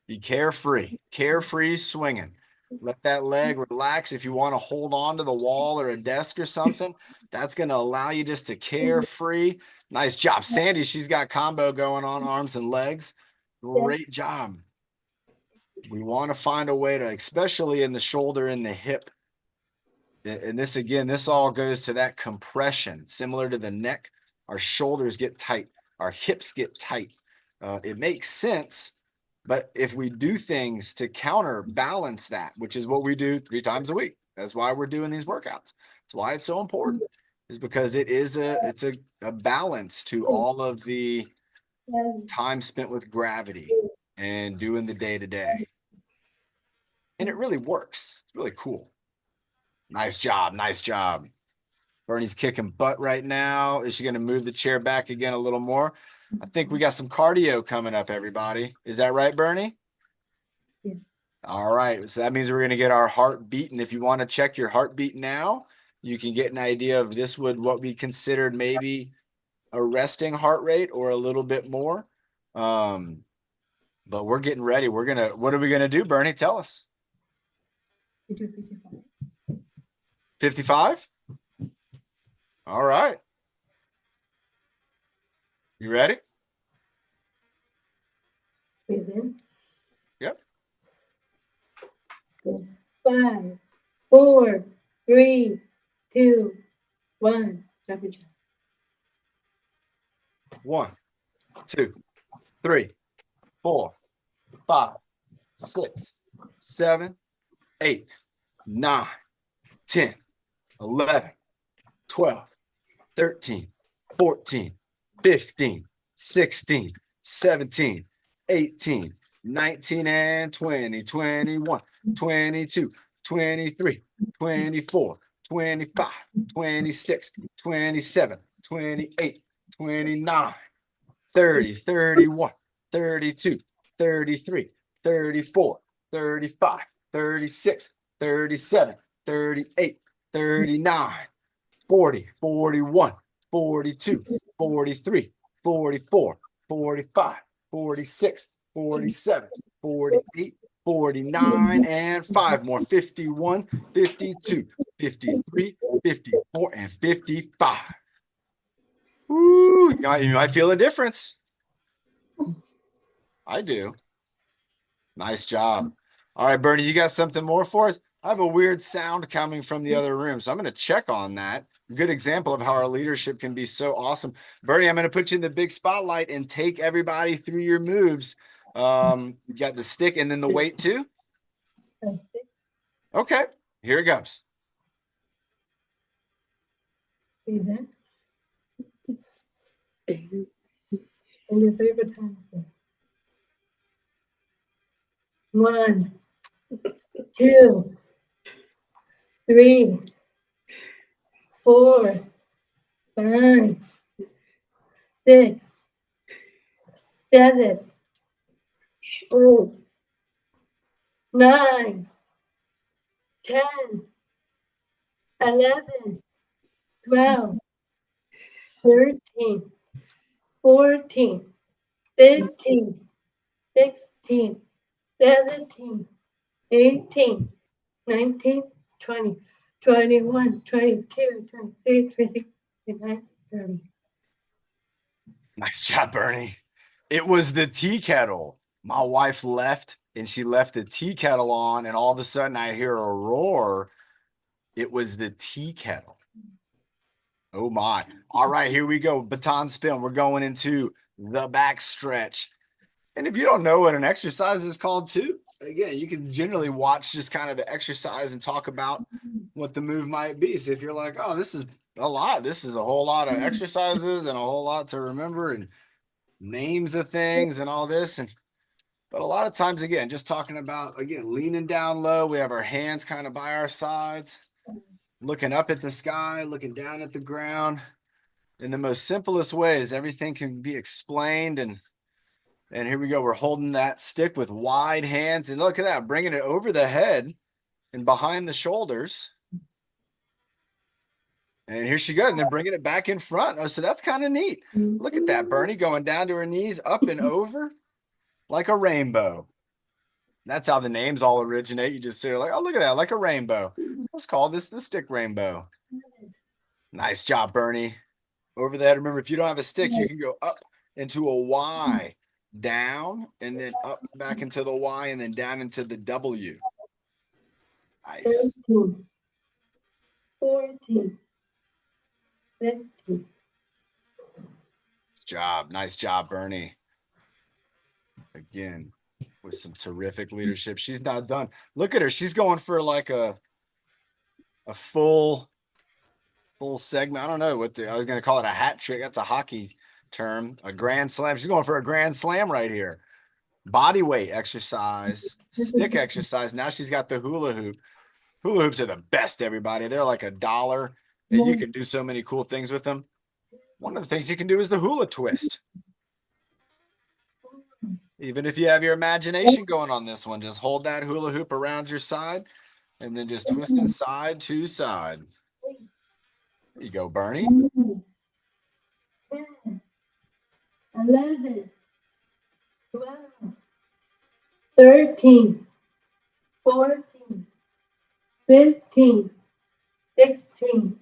Be carefree. Carefree swinging. Let that leg relax. If you want to hold on to the wall or a desk or something, that's going to allow you just to carefree. Nice job. Sandy, she's got combo going on, arms and legs. Great job. We want to find a way to, especially in the shoulder and the hip. And this, again, this all goes to that compression. Similar to the neck, our shoulders get tight. Our hips get tight. It makes sense But if we do things to counterbalance that, which is what we do 3 times a week, that's why we're doing these workouts. That's why it's so important, is because it's a balance to all of the time spent with gravity and doing the day to day. And it really works. It's really cool. Nice job. Nice job. Bernie's kicking butt right now. Is she going to move the chair back again a little more? I think we got some cardio coming up, everybody. Is that right, Bernie? Yeah. All right. So that means we're going to get our heart beat. And if you want to check your heartbeat now, you can get an idea of this would what we considered maybe a resting heart rate or a little bit more. But we're getting ready. What are we going to do, Bernie? Tell us. You do 55. 55? All right. You ready? Breathe in. Yep. Good. 5, 4, 3, 2, 1. Drop your jaw. 1, 2, 3, 4, 5, 6, 7, 8, 9, 10, 11, 12, 13, 14, 15, 16, 17, 18, 19, and 20, 21, 22, 23, 24, 25, 26, 27, 28, 29, 30, 31, 32, 33, 34, 35, 36, 37, 38, 39, 40, 41, 42, 43, 44, 45, 46, 47, 48, 49, and 5 more. 51, 52, 53, 54, and 55. Ooh, you might feel a difference. I do. Nice job. All right, Bernie, you got something more for us? I have a weird sound coming from the other room, so I'm going to check on that. Good example of how our leadership can be so awesome. Bernie, I'm going to put you in the big spotlight and take everybody through your moves. You got the stick and then the weight too? Okay, here it comes. Breathe in. And your favorite time. 1, 2, 3, 4, 5, 6, 7, 8, 9, 10, 11, 12, 13, 14, 15, 16, 17, 18, 19, 20, 21, 22, 23, 26, 29, 30. Nice job, Bernie. It was the tea kettle. My wife left and she left the tea kettle on, and all of a sudden I hear a roar. It was the tea kettle. Oh my. All right, here we go. Baton spin. We're going into the back stretch. And if you don't know what an exercise is called too, again, you can generally watch just kind of the exercise and talk about what the move might be. So if you're like, oh, this is a lot, this is a whole lot of exercises and a whole lot to remember and names of things and all this. But a lot of times, again, just talking about, again, leaning down low. We have our hands kind of by our sides, looking up at the sky, looking down at the ground. In the most simplest ways, everything can be explained. And here we go. We're holding that stick with wide hands. And look at that, bringing it over the head and behind the shoulders. And here she goes. And then bringing it back in front. Oh, so that's kind of neat. Look at that, Bernie, going down to her knees, up and over like a rainbow. That's how the names all originate. You just say like, oh, look at that, like a rainbow. Let's call this the stick rainbow. Nice job, Bernie. Over the head. Remember, if you don't have a stick, you can go up into a Y, down, and then up back into the Y, and then down into the W. Nice. 13, 14, 15. Nice job. Nice job, Bernie. Again, with some terrific leadership. She's not done. Look at her. She's going for like a full segment. I don't know what I was going to call it a hat trick. That's a hockey term, a grand slam. She's going for a grand slam right here. Body weight exercise, stick exercise. Now she's got the hula hoop. Hula hoops are the best, everybody. They're like $1 and you can do so many cool things with them. One of the things you can do is the hula twist. Even if you have your imagination going on this one, just hold that hula hoop around your side and then just twist it side to side. There you go, Bernie. 10, 11, 12, 13, 14, 15, 16,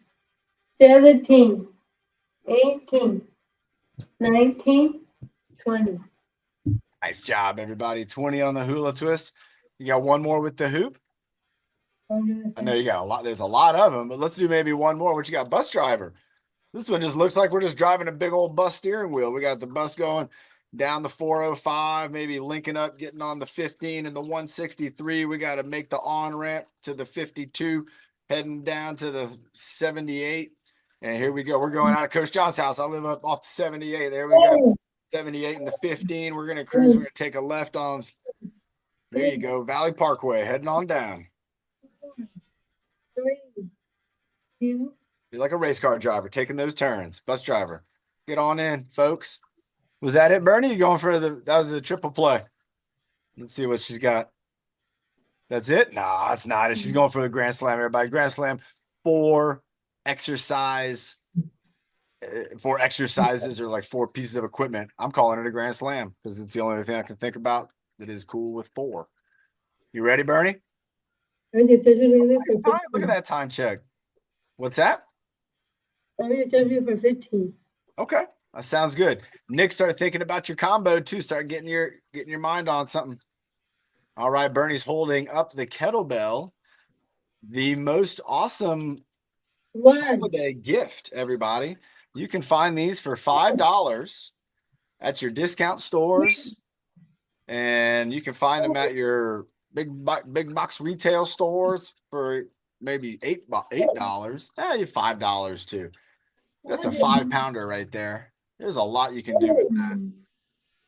17, 18, 19, 20. Nice job, everybody. 20 on the hula twist. You got one more with the hoop. I know you got a lot. There's a lot of them, but let's do maybe one more. What you got? Bus driver. This one just looks like we're just driving a big old bus steering wheel. We got the bus going down the 405, maybe linking up, getting on the 15 and the 163. We got to make the on ramp to the 52, heading down to the 78. And here we go. We're going out of Coach John's house. I live up off the 78. There we go. 78 and the 15. We're going to cruise. We're going to take a left on. There you go. Valley Parkway, heading on down. 3, 2, You're like a race car driver, taking those turns. Bus driver. Get on in, folks. Was that it, Bernie? You going for that was a triple play. Let's see what she's got. That's it? No, it's not. She's going for the grand slam, everybody. Grand slam, 4 exercises or like 4 pieces of equipment. I'm calling it a grand slam because it's the only thing I can think about that is cool with 4. You ready, Bernie? I'm going to touch you Nice for time. Look at that time check. What's that? I'm going to touch you for 15. Okay, that sounds good. Nick, start thinking about your combo too. Start getting your mind on something. All right, Bernie's holding up the kettlebell. The most awesome 1, holiday gift, everybody. You can find these for $5 at your discount stores, and you can find them at your big box retail stores for maybe $8. You $5 too. That's a 5-pounder right there. There's a lot you can do with that.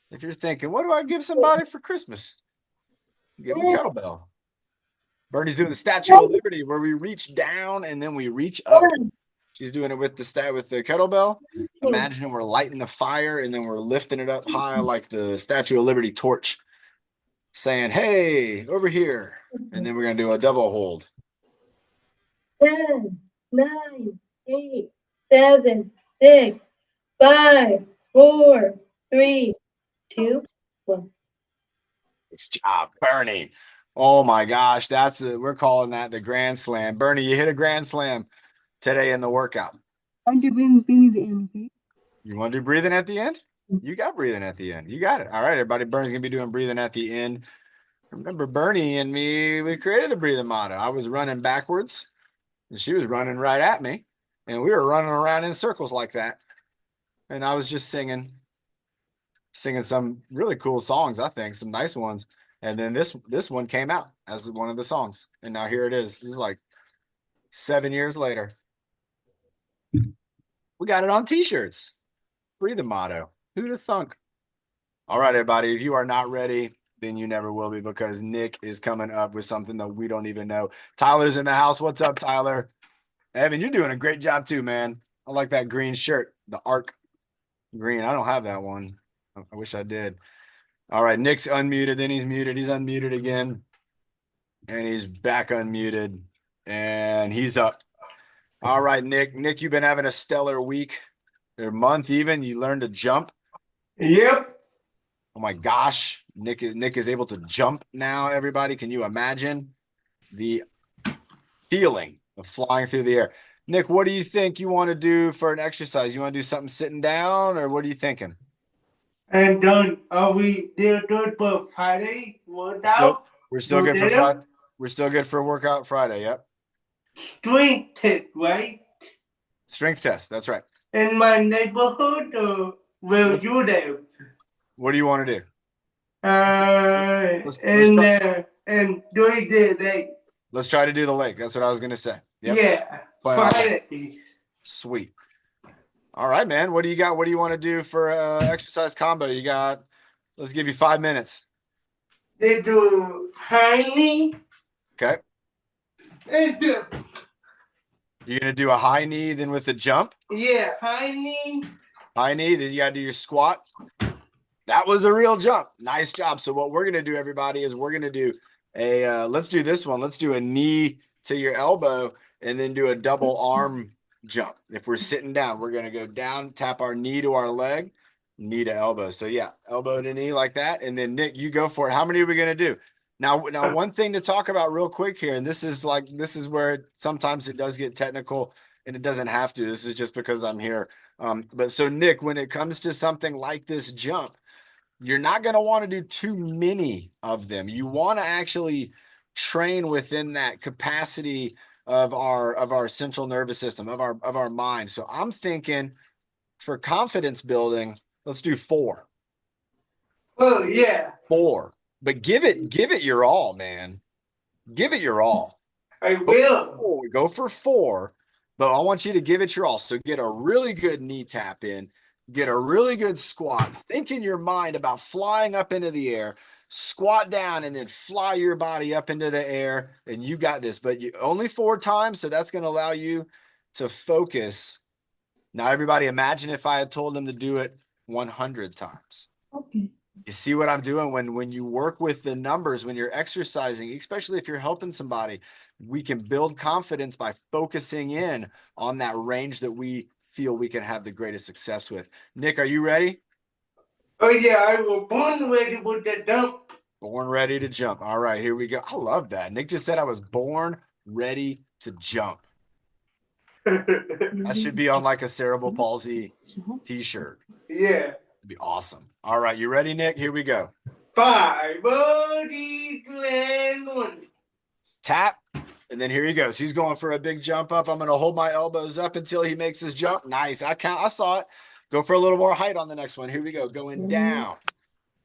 If you're thinking, what do I give somebody for Christmas? Give them a kettlebell. Bernie's doing the Statue of Liberty where we reach down and then we reach up. She's doing it with the kettlebell. Imagine we're lighting the fire and then we're lifting it up high like the Statue of Liberty torch, saying, hey, over here. And then we're going to do a double hold. 10, 9, 8, 7, 6, 5, 4, 3, 2, 1. Nice job, Bernie. Oh my gosh, we're calling that the grand slam. Bernie, you hit a grand slam today in the workout. I'm doing the end, okay? You want to do breathing at the end? You got breathing at the end. You got it. All right, everybody. Bernie's gonna be doing breathing at the end. Remember, Bernie and me, we created the breathing motto. I was running backwards, and she was running right at me, and we were running around in circles like that. And I was just singing some really cool songs, I think, some nice ones. And then this one came out as one of the songs. And now here it is. This is like 7 years later. We got it on t-shirts. Breathing motto. Who'd have thunk? All right, everybody. If you are not ready, then you never will be because Nick is coming up with something that we don't even know. Tyler's in the house. What's up, Tyler? Evan, you're doing a great job too, man. I like that green shirt, the Arc green. I don't have that one. I wish I did. All right, Nick's unmuted, then he's muted. He's unmuted again. And he's back unmuted. And he's up. All right, Nick. Nick, you've been having a stellar week or month even. You learned to jump. Yep. Oh my gosh. Nick is able to jump now, everybody. Can you imagine the feeling of flying through the air? Nick, what do you think you want to do for an exercise? You want to do something sitting down or what are you thinking? And then are we still good for Friday workout? We're still good for Friday. We're still good for a workout Friday. Yep. Strength test, right? Strength test. That's right. In my neighborhood, or will you live? What do you want to do? Let's and doing the like, let's try to do the leg. That's what I was gonna say. Yep. yeah, Fine, all right. Friday. Sweet. All right, man. What do you got? What do you want to do for exercise combo? You got, let's give you 5 minutes. They do high knee Okay. and do, You're gonna do a high knee, then with a jump, yeah, high knee. high knee, then you gotta do your squat. That was a real jump. Nice job. So what we're gonna do, everybody, is we're gonna do a let's do this one. Let's do a knee to your elbow and then do a double arm jump. If we're sitting down, we're gonna go down, tap our knee to our leg, knee to elbow. So yeah, elbow to knee like that. And then Nick, you go for it. How many are we gonna do? Now, one thing to talk about real quick here, and this is where sometimes it does get technical and it doesn't have to. This is just because I'm here. But so Nick, when it comes to something like this jump, you're not going to want to do too many of them. You want to actually train within that capacity of our central nervous system, of our mind. So I'm thinking for confidence building, let's do 4. Oh yeah, 4. But give it your all, man. Give it your all. I will. Go for 4, but I want you to give it your all. So get a really good knee tap in, get a really good squat. Think in your mind about flying up into the air, squat down, and then fly your body up into the air. And you got this, but you only 4 times. So that's going to allow you to focus. Now, everybody, imagine if I had told them to do it 100 times. Okay. You see what I'm doing? When you work with the numbers, when you're exercising, especially if you're helping somebody, we can build confidence by focusing in on that range that we feel we can have the greatest success with. Nick, are you ready? Oh yeah, I was born ready with the dump. Born ready to jump. All right, here we go. I love that. Nick just said I was born ready to jump. That should be on like a cerebral palsy t-shirt. Yeah. It'd be awesome. All right, you ready, Nick? Here we go. 5, 4, 3, 2, and 1. Tap, and then here he goes. He's going for a big jump up. I'm going to hold my elbows up until he makes his jump. Nice. I saw it. Go for a little more height on the next one. Here we go. Going down.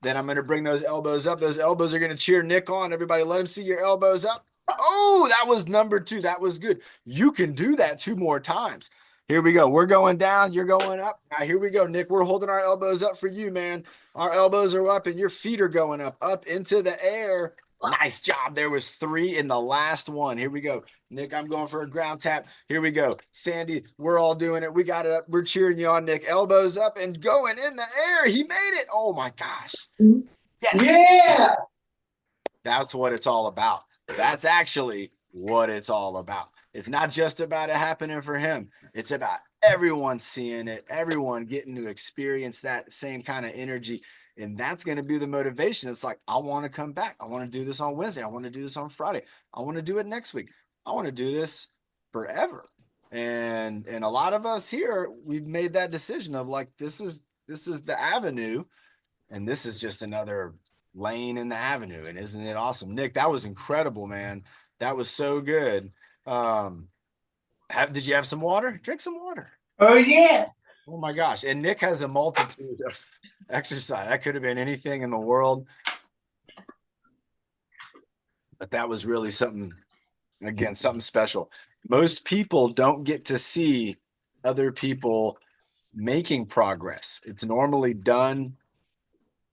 Then I'm going to bring those elbows up. Those elbows are going to cheer Nick on. Everybody, let him see your elbows up. Oh, that was number 2. That was good. You can do that 2 more times. Here we go. We're going down. You're going up. Now, here we go, Nick. We're holding our elbows up for you, man. Our elbows are up and your feet are going up into the air. Nice job. There was 3 in the last one. Here we go. Nick, I'm going for a ground tap. Here we go. Sandy, we're all doing it. We got it up. We're cheering you on, Nick. Elbows up and going in the air. He made it. Oh, my gosh. Yes. Yeah. That's what it's all about. That's actually what it's all about. It's not just about it happening for him. It's about everyone seeing it, everyone getting to experience that same kind of energy. And that's going to be the motivation. It's like, I want to come back. I want to do this on Wednesday. I want to do this on Friday. I want to do it next week. I want to do this forever. And a lot of us here, we've made that decision of like, this is the avenue. And this is just another lane in the avenue. And isn't it awesome? Nick, that was incredible, man. That was so good. Did you have some water? Drink some water. Oh yeah. Oh my gosh. And Nick has a multitude of exercise. That could have been anything in the world. But that was really something, again, something special. Most people don't get to see other people making progress. It's normally done,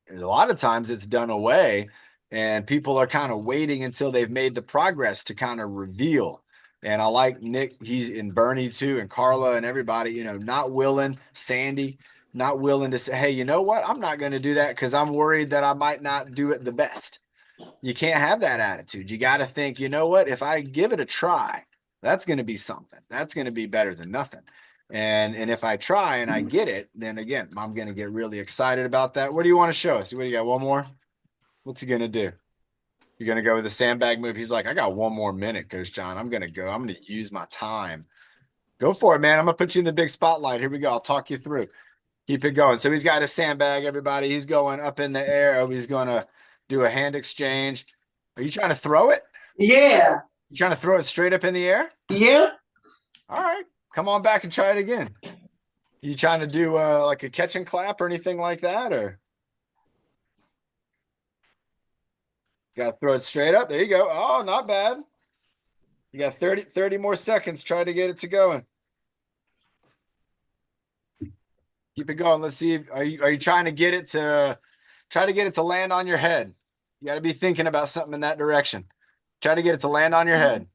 and a lot of times it's done away, and people are kind of waiting until they've made the progress to kind of reveal. And I like Nick, he's in Bernie too, and Carla and everybody, not willing, Sandy, not willing to say, hey, you know what? I'm not going to do that because I'm worried that I might not do it the best. You can't have that attitude. You got to think, you know what? If I give it a try, that's going to be something. That's going to be better than nothing. And if I try and I get it, then again, I'm going to get really excited about that. What do you want to show us? What do you got? One more? What's he going to do? You're going to go with the sandbag move. He's like, I got 1 more minute, Coach John. I'm going to go. I'm going to use my time. Go for it, man. I'm going to put you in the big spotlight. Here we go. I'll talk you through. Keep it going. So he's got a sandbag, everybody. He's going up in the air. Oh, he's going to do a hand exchange. Are you trying to throw it? Yeah. You trying to throw it straight up in the air? Yeah. All right. Come on back and try it again. You trying to do like a catch and clap or anything like that? Or Got to throw it straight up. There you go. Oh, not bad. You got 30 more seconds. Try to get it to going. Keep it going. Let's see. Are you trying to get it to land on your head? You got to be thinking about something in that direction. Try to get it to land on your head.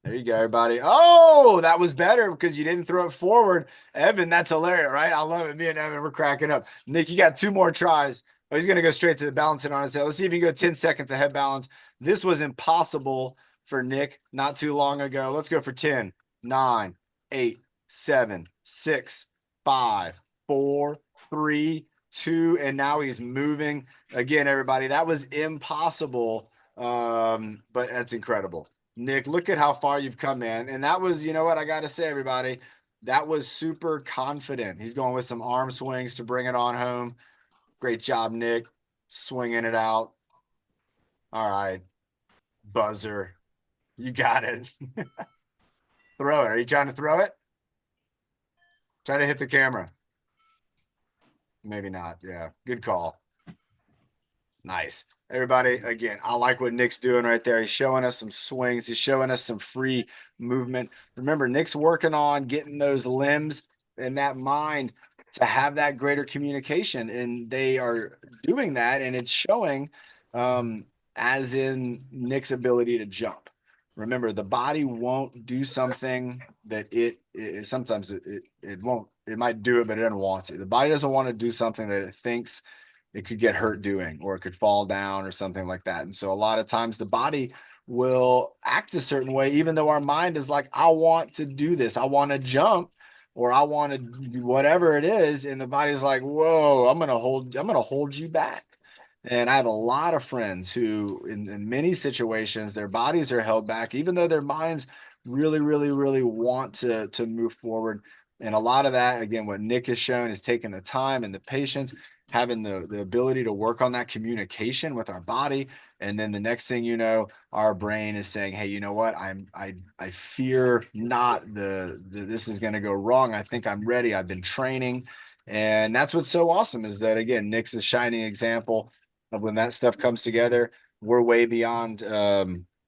There you go, everybody. Oh, that was better because you didn't throw it forward. Evan, that's hilarious, right? I love it. Me and Evan, we're cracking up. Nick, you got 2 more tries. Oh, he's going to go straight to the balancing on his head. Let's see if he can go 10 seconds ahead balance. This was impossible for Nick not too long ago. Let's go for 10, 9, 8, 7, 6, 5, 4, 3, 2, and now he's moving. Again, everybody, that was impossible, but that's incredible. Nick, look at how far you've come, man. And that was, you know what I got to say, everybody, that was super confident. He's going with some arm swings to bring it on home. Great job, Nick, swinging it out. All right, buzzer. You got it. Throw it. Are you trying to throw it? Try to hit the camera. Maybe not. Yeah, good call. Nice. Everybody, again, I like what Nick's doing right there. He's showing us some swings. He's showing us some free movement. Remember, Nick's working on getting those limbs and that mind to have that greater communication, and they are doing that, and it's showing as in Nick's ability to jump. Remember, the body won't do something that it sometimes it won't. It might do it, but it doesn't want to. The body doesn't want to do something that it thinks it could get hurt doing, or it could fall down or something like that. And so a lot of times the body will act a certain way, even though our mind is like, I want to do this. I want to jump, or I want to do whatever it is. And the body's like, whoa, I'm going to hold you back. And I have a lot of friends who in many situations, their bodies are held back, even though their minds really, really, really want to move forward. And a lot of that, again, what Nick has shown is taking the time and the patience, having the ability to work on that communication with our body. And then the next thing you know, our brain is saying, hey, you know what? I fear not this is going to go wrong. I think I'm ready. I've been training. And that's what's so awesome is that, again, Nick's a shining example of when that stuff comes together. We're way beyond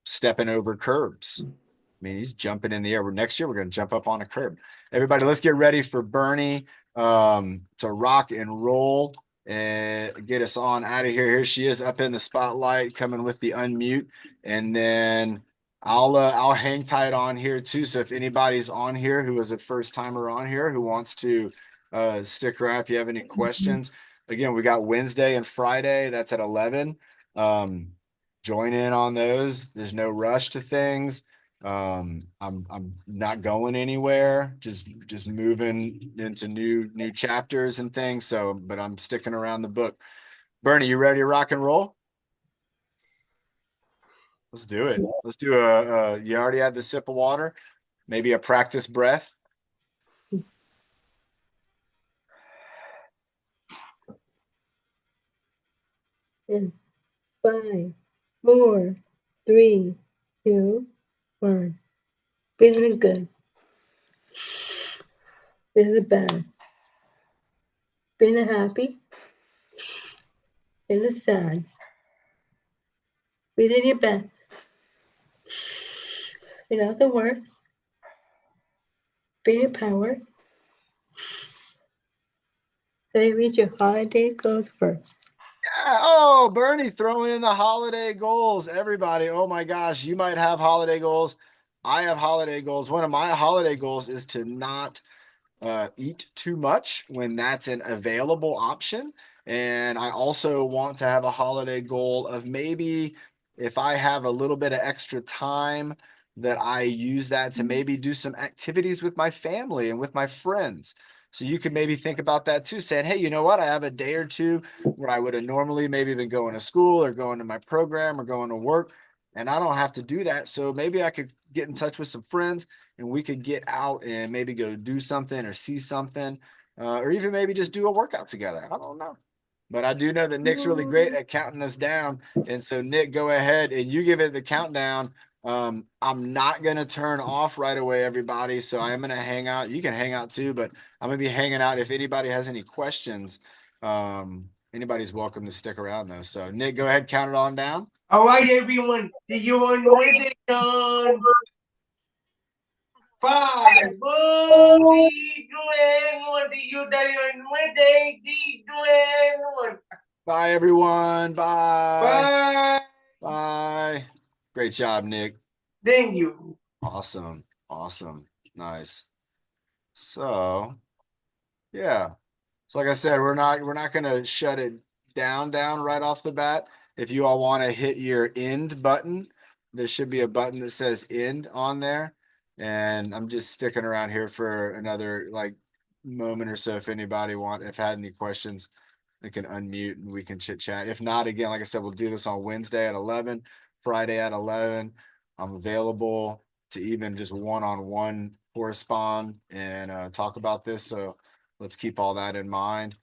stepping over curbs. I mean, he's jumping in the air. Next year, we're going to jump up on a curb. Everybody, let's get ready for Bernie to rock and roll and get us on out of here. Here she is up in the spotlight, coming with the unmute, and then I'll hang tight on here too. So if anybody's on here who is a first timer on here who wants to stick around, if you have any questions, again, we got Wednesday and Friday. That's at 11. Join in on those. There's no rush to things. I'm not going anywhere, just moving into new chapters and things. So, but I'm sticking around the book. Bernie, you ready to rock and roll? Let's do it. Let's do you already had the sip of water, maybe a practice breath. And 5, 4, 3, 2, 1. Feeling good. Feeling bad. Feeling happy. Feeling sad. Feeling your best. Feeling the worst. Feeling power. So you reach your holiday goals first. Oh, Bernie throwing in the holiday goals. Everybody, oh my gosh, you might have holiday goals. I have holiday goals. One of my holiday goals is to not eat too much when that's an available option. And I also want to have a holiday goal of maybe if I have a little bit of extra time that I use that to maybe do some activities with my family and with my friends. So you could maybe think about that too, saying, hey, you know what? I have a day or two where I would have normally maybe been going to school or going to my program or going to work, and I don't have to do that. So maybe I could get in touch with some friends and we could get out and maybe go do something or see something, or even maybe just do a workout together. I don't know. But I do know that Nick's really great at counting us down. And so, Nick, go ahead and you give it the countdown. I'm not going to turn off right away, everybody. So I am going to hang out. You can hang out too, but I'm going to be hanging out. If anybody has any questions, anybody's welcome to stick around though. So Nick, go ahead, count it on down. All right, everyone. See you on Wednesday, John. 5, 4, 3, 2, and 1. See you day on Wednesday. 3, 2, and 1. Bye everyone. Bye. Bye. Bye. Great job, Nick. Thank you. Awesome. Awesome. Nice. So yeah. So like I said, we're not gonna shut it down right off the bat. If you all want to hit your end button, there should be a button that says end on there. And I'm just sticking around here for another like moment or so. If anybody if had any questions, they can unmute and we can chit chat. If not, again, like I said, we'll do this on Wednesday at 11, Friday at 11. I'm available to even just one-on-one correspond and talk about this. So let's keep all that in mind.